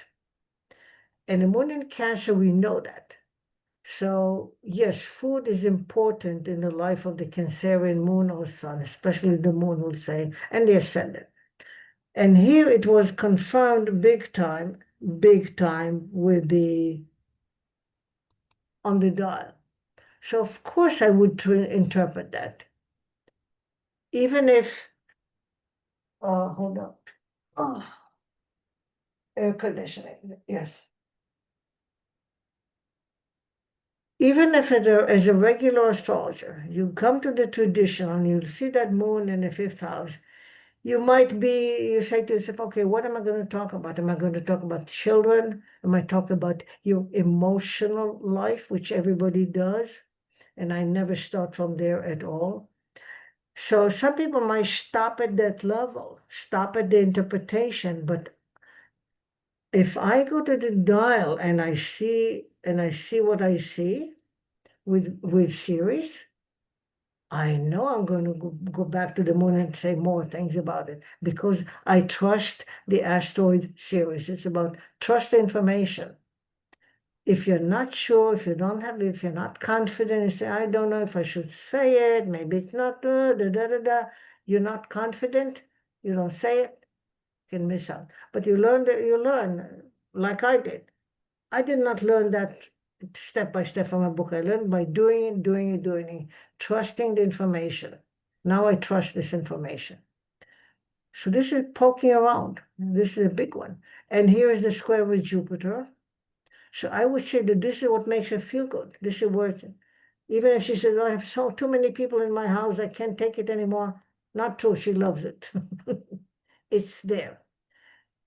And the moon in Cancer, we know that. So, yes, food is important in the life of the Cancerian moon or sun, especially the moon, will say, and the ascendant. And here it was confirmed big time with on the dial. So of course I would interpret that. Even if, hold on. Oh, air conditioning, yes. Even if as a regular astrologer, you come to the traditional and you see that moon in the 5th house, you say to yourself, okay, what am I going to talk about? Am I going to talk about children? Am I talking about your emotional life, which everybody does? And I never start from there at all. So some people might stop at that level, stop at the interpretation, but if I go to the dial and I see what I see with series, I know I'm going to go back to the moon and say more things about it because I trust the asteroid series. It's about trust the information. If you're not sure, if you're not confident, you say, I don't know if I should say it, maybe it's not, You're not confident, you don't say it, you can miss out. But you learn like I did. I did not learn that step by step from a book. I learned by doing it, trusting the information. Now I trust this information. So this is poking around. This is a big one. And here is the square with Jupiter. So I would say that this is what makes her feel good. This is worth it. Even if she says, I have too many people in my house, I can't take it anymore. Not true, she loves it. It's there.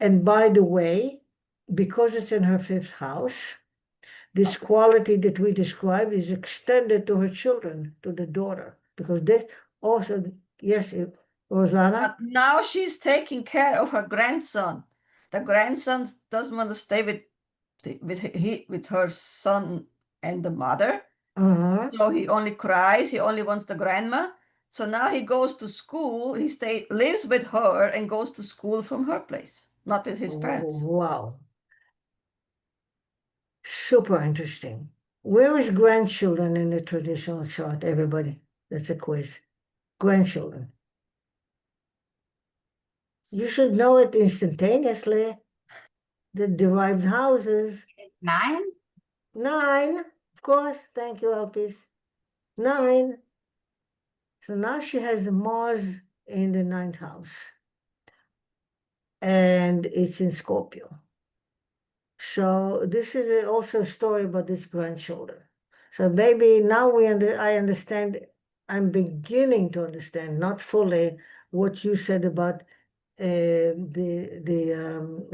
And by the way, because it's in her 5th house, this quality that we described is extended to her children, to the daughter. Because this also, yes, Rosanna? But now she's taking care of her grandson. The grandson doesn't want to stay with her son and the mother. So he only cries, he only wants the grandma. So now he goes to school, lives with her and goes to school from her place, not with his parents. Wow. Super interesting. Where is grandchildren in the traditional chart, everybody? That's a quiz. Grandchildren. You should know it instantaneously. The derived houses. 9? 9, of course. Thank you, Elpis. 9. So now she has Mars in the 9th house. And it's in Scorpio. So this is also a story about this grandchildren. So maybe now I understand, I'm beginning to understand, not fully, what you said about the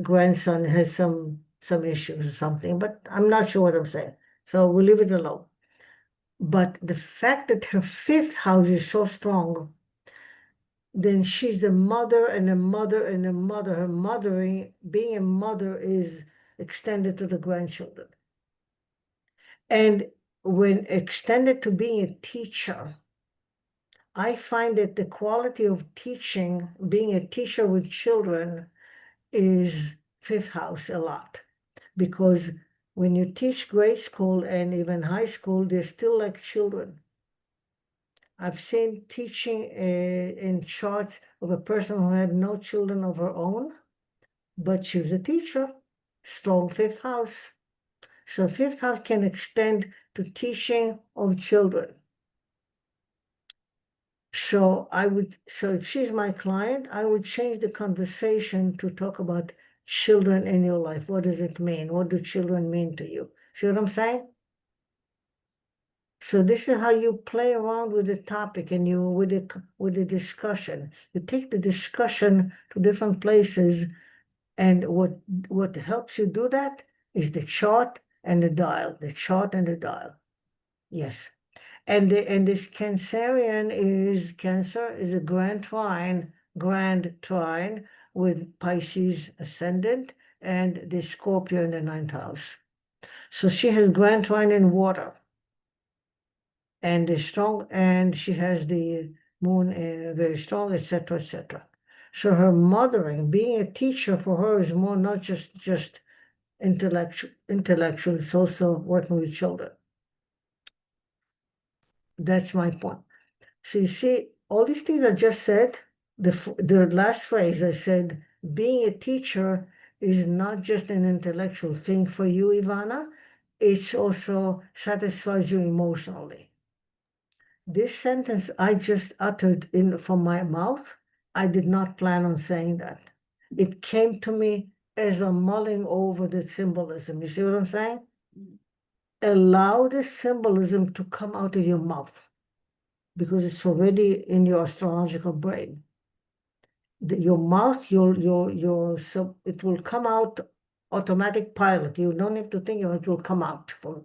grandson has some issues or something, but I'm not sure what I'm saying. So we'll leave it alone. But the fact that her 5th house is so strong, then she's a mother and a mother and a mother. Her mothering, being a mother is extended to the grandchildren. And when extended to being a teacher, I find that the quality of teaching, being a teacher with children, is fifth house a lot. Because when you teach grade school and even high school, they're still like children. I've seen teaching in charts of a person who had no children of her own, but she was a teacher, strong fifth house. So fifth house can extend to teaching of children. So if she's my client, I would change the conversation to talk about children in your life. What does it mean? What do children mean to you? See what I'm saying? So this is how you play around with the topic and with the discussion. You take the discussion to different places, and what helps you do that is the chart and the dial. The chart and the dial. Yes. And this Cancerian Cancer is a grand trine with Pisces ascendant and the Scorpio in the ninth house. So she has grand trine in water. And she has the moon very strong, etc., etc. So her mothering, being a teacher for her is more not just intellectual, it's also working with children. That's my point. So you see, all these things I just said, the last phrase I said, being a teacher is not just an intellectual thing for you, Ivana, it's also satisfies you emotionally. This sentence I just uttered from my mouth, I did not plan on saying that. It came to me as I'm mulling over the symbolism. You see what I'm saying? Allow the symbolism to come out of your mouth because it's already in your astrological brain. Your mouth, it will come out automatic pilot. You don't have to think of it, it will come out from.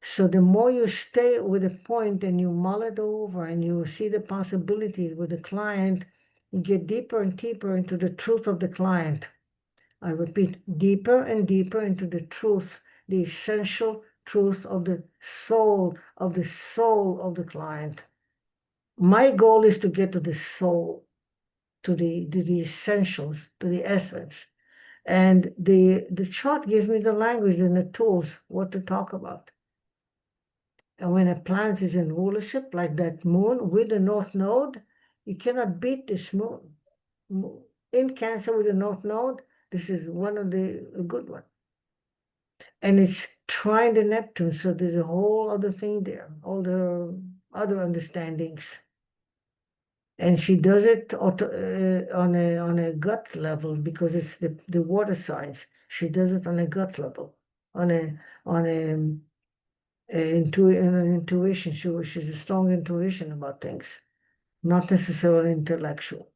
So the more you stay with a point and you mull it over and you see the possibilities with the client, you get deeper and deeper into the truth of the client. I repeat, deeper and deeper into the truth, the essential truth of the soul of the client. My goal is to get to the soul, to the essentials, to the essence. And the chart gives me the language and the tools, what to talk about. And when a planet is in rulership, like that moon with the North Node, you cannot beat this moon. In Cancer with the North Node, this is one of a good one. And it's trine the Neptune, so there's a whole other thing there, all the other understandings. And she does it on a gut level because it's the water signs. She does it on a gut level, on an intuition. She's a strong intuition about things, not necessarily intellectual.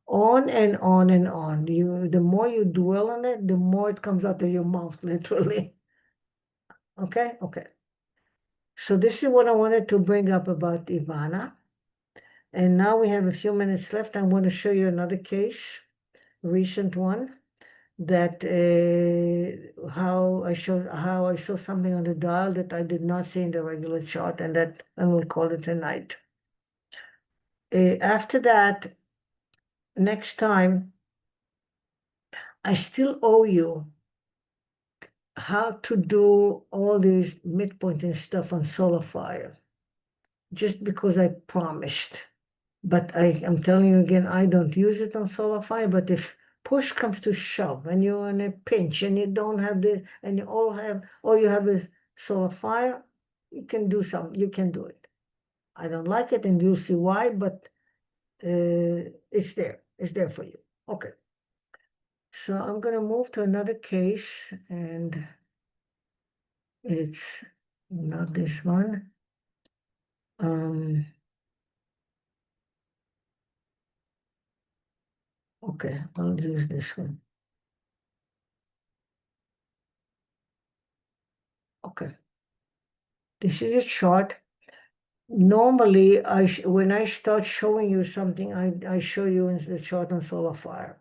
On and on and on. The more you dwell on it, the more it comes out of your mouth, literally. Okay? Okay. So this is what I wanted to bring up about Ivana. And now we have a few minutes left. I'm going to show you another case, recent one, that how I saw something on the dial that I did not see in the regular chart, and we'll call it a night. After that, next time, I still owe you how to do all these midpointing stuff on solar fire, just because I promised. But I'm telling you again, I don't use it on solar fire, but if push comes to shove and you're in a pinch and you don't have this, and all you have is solar fire, you can do you can do it. I don't like it, and you'll see why, but it's there for you. Okay. So I'm going to move to another case, and it's not this one. Okay, I'll use this one. Okay. This is a chart. Normally, when I start showing you something, I show you in the chart on solar fire.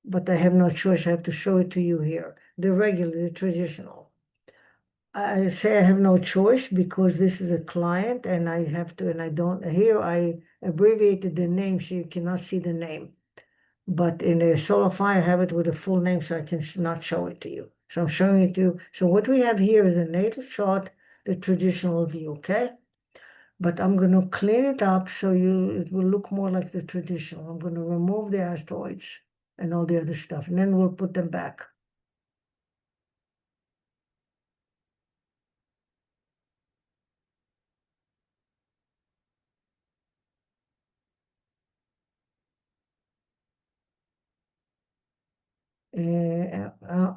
But I have no choice. I have to show it to you here. The regular, the traditional. I say I have no choice because this is a client and I have to, and I don't, here I abbreviated the name so you cannot see the name. But in the Solify, I have it with a full name so I can not show it to you. So I'm showing it to you. So what we have here is a natal chart, the traditional view, okay? But I'm going to clean it up so it will look more like the traditional. I'm going to remove the asteroids and all the other stuff, and then we'll put them back.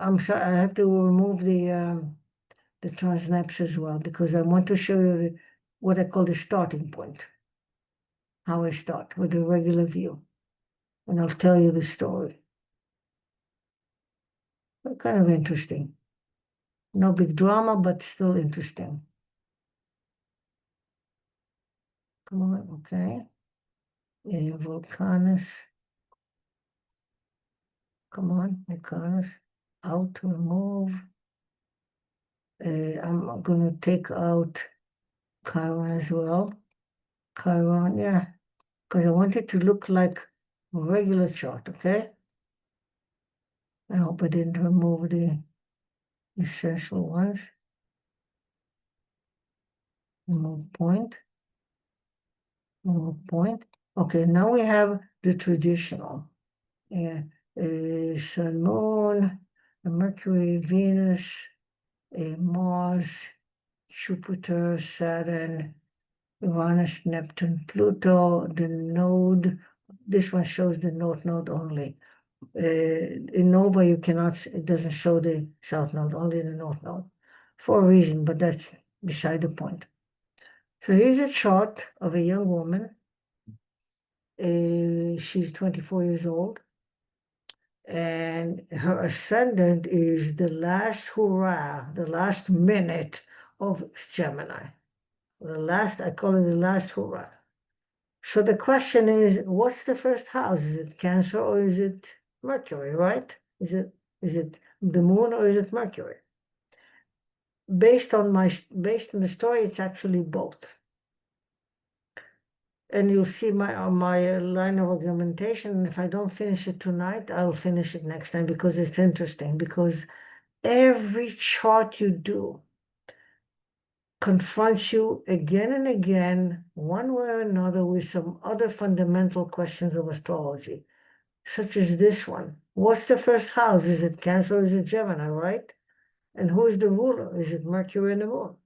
I'm sorry, I have to remove the transnaps as well because I want to show you what I call the starting point. How I start with a regular view. And I'll tell you the story. Kind of interesting. No big drama, but still interesting. Come on, okay. Volcanus. Come on, Volcanus. Out, remove. I'm going to take out Chiron as well. Chiron, yeah. Because I want it to look like a regular chart, okay? I hope I didn't remove the essential ones. Remove point. Remove point. Okay, now we have the traditional. Yeah, Sun, Moon, Mercury, Venus, Mars, Jupiter, Saturn, Uranus, Neptune, Pluto, the node. This one shows the north node only. In Nova, you cannot, it doesn't show the south node, only the north node, for a reason, but that's beside the point. So here's a chart of a young woman. She's 24 years old. And her ascendant is the last hurrah, the last minute of Gemini. I call it the last hurrah. So the question is, what's the first house? Is it Cancer or is it Mercury, right? Is it the moon or is it Mercury? Based on the story, it's actually both. And you'll see my line of argumentation. If I don't finish it tonight, I'll finish it next time because it's interesting. Because every chart you do confronts you again and again, one way or another, with some other fundamental questions of astrology, such as this one. What's the first house? Is it Cancer or is it Gemini, right? And who is the ruler? Is it Mercury and the Moon?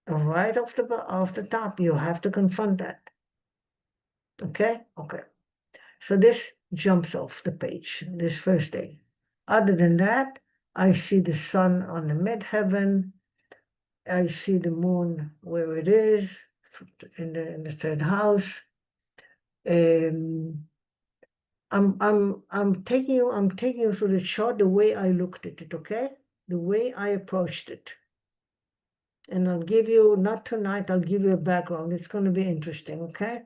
Right off the top, you have to confront that. Okay? Okay. So this jumps off the page, this first thing. Other than that, I see the sun on the midheaven. I see the moon where it is in the third house. I'm taking you through the chart the way I looked at it, okay? The way I approached it. And I'll give you, not tonight, I'll give you a background. It's going to be interesting, okay?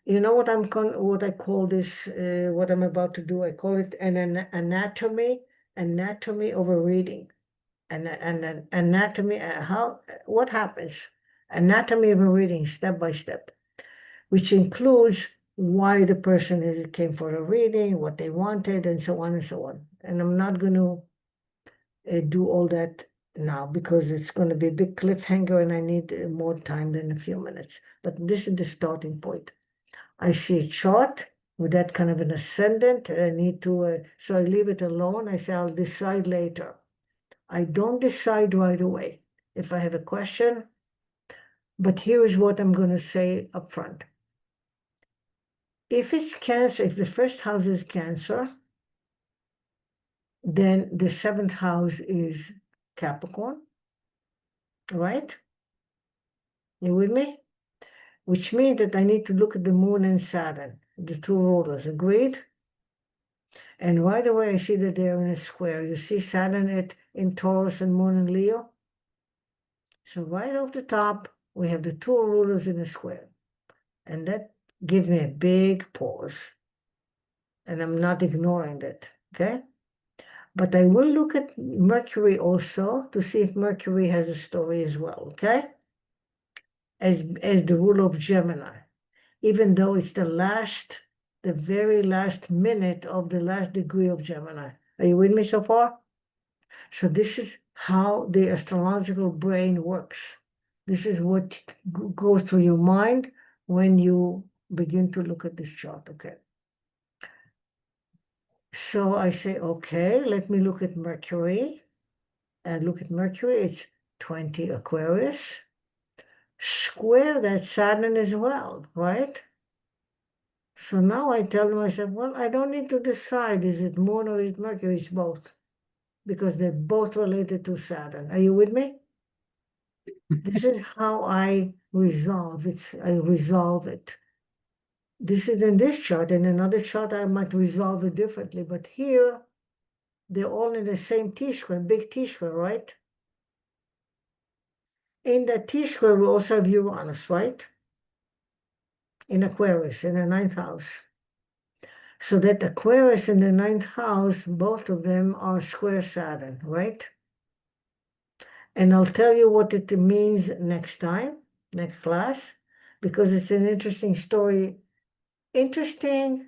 You know what what I call this, what I'm about to do? I call it an anatomy of a reading. And an anatomy, what happens? Anatomy of a reading, step by step, which includes why the person came for a reading, what they wanted, and so on and so on. And I'm not going to do all that now because it's going to be a big cliffhanger and I need more time than a few minutes. But this is the starting point. I see a chart with that kind of an ascendant. I need to, so I leave it alone. I say I'll decide later. I don't decide right away if I have a question, but here is what I'm going to say up front. If it's Cancer, if the first house is Cancer, then the seventh house is Capricorn, right? You with me? Which means that I need to look at the moon and Saturn, the two rulers, agreed? And right away I see that they're in a square. You see Saturn in Taurus and moon in Leo? So right off the top, we have the two rulers in a square. And that gives me a big pause. And I'm not ignoring that, okay? But I will look at Mercury also to see if Mercury has a story as well, okay? As the ruler of Gemini, even though it's the very last minute of the last degree of Gemini. Are you with me so far? So this is how the astrological brain works. This is what goes through your mind when you begin to look at this chart, okay? So I say, okay, let me look at Mercury. And look at Mercury, it's 20 Aquarius. Square that Saturn as well, right? So now I tell myself, well, I don't need to decide, is it Moon or is it Mercury? It's both, because they're both related to Saturn. Are you with me? This is how I resolve it. I resolve it. This is in this chart. In another chart, I might resolve it differently. But here, they're all in the same T-square, big T-square, right? In that T-square, we also have Uranus, right? In Aquarius, in the 9th house. So that Aquarius in the 9th house, both of them are square Saturn, right? And I'll tell you what it means next time, next class, because it's an interesting story. Interesting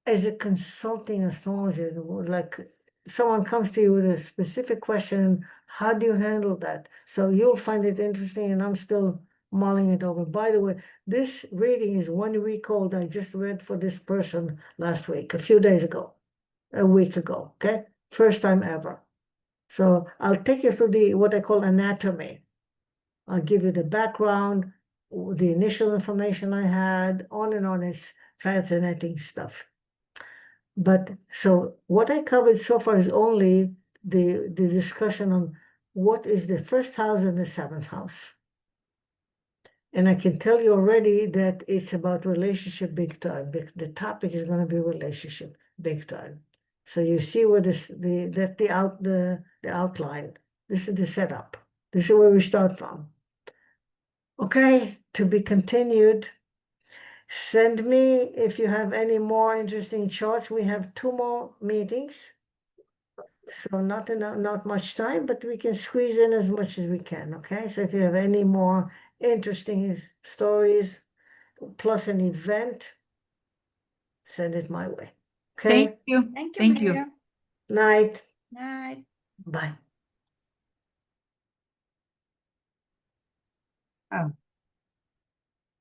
as a consulting astrologer, like someone comes to you with a specific question, how do you handle that? So you'll find it interesting, and I'm still mulling it over. By the way, this reading is 1 week old. I just read for this person last week, a few days ago, a week ago, okay? First time ever. So I'll take you through what I call anatomy. I'll give you the background, the initial information I had, on and on. It's fascinating stuff. But so what I covered so far is only the discussion on what is the 1st house and the 7th house. And I can tell you already that it's about relationship big time. The topic is going to be relationship big time. So you see where that's the outline. This is the setup. This is where we start from. Okay, to be continued. Send me if you have any more interesting charts. We have 2 more meetings. So not much time, but we can squeeze in as much as we can, okay? So if you have any more interesting stories, plus an event, send it my way. Okay? Thank you. Thank you, Thank you. Meira. Night. Night. Bye. Oh.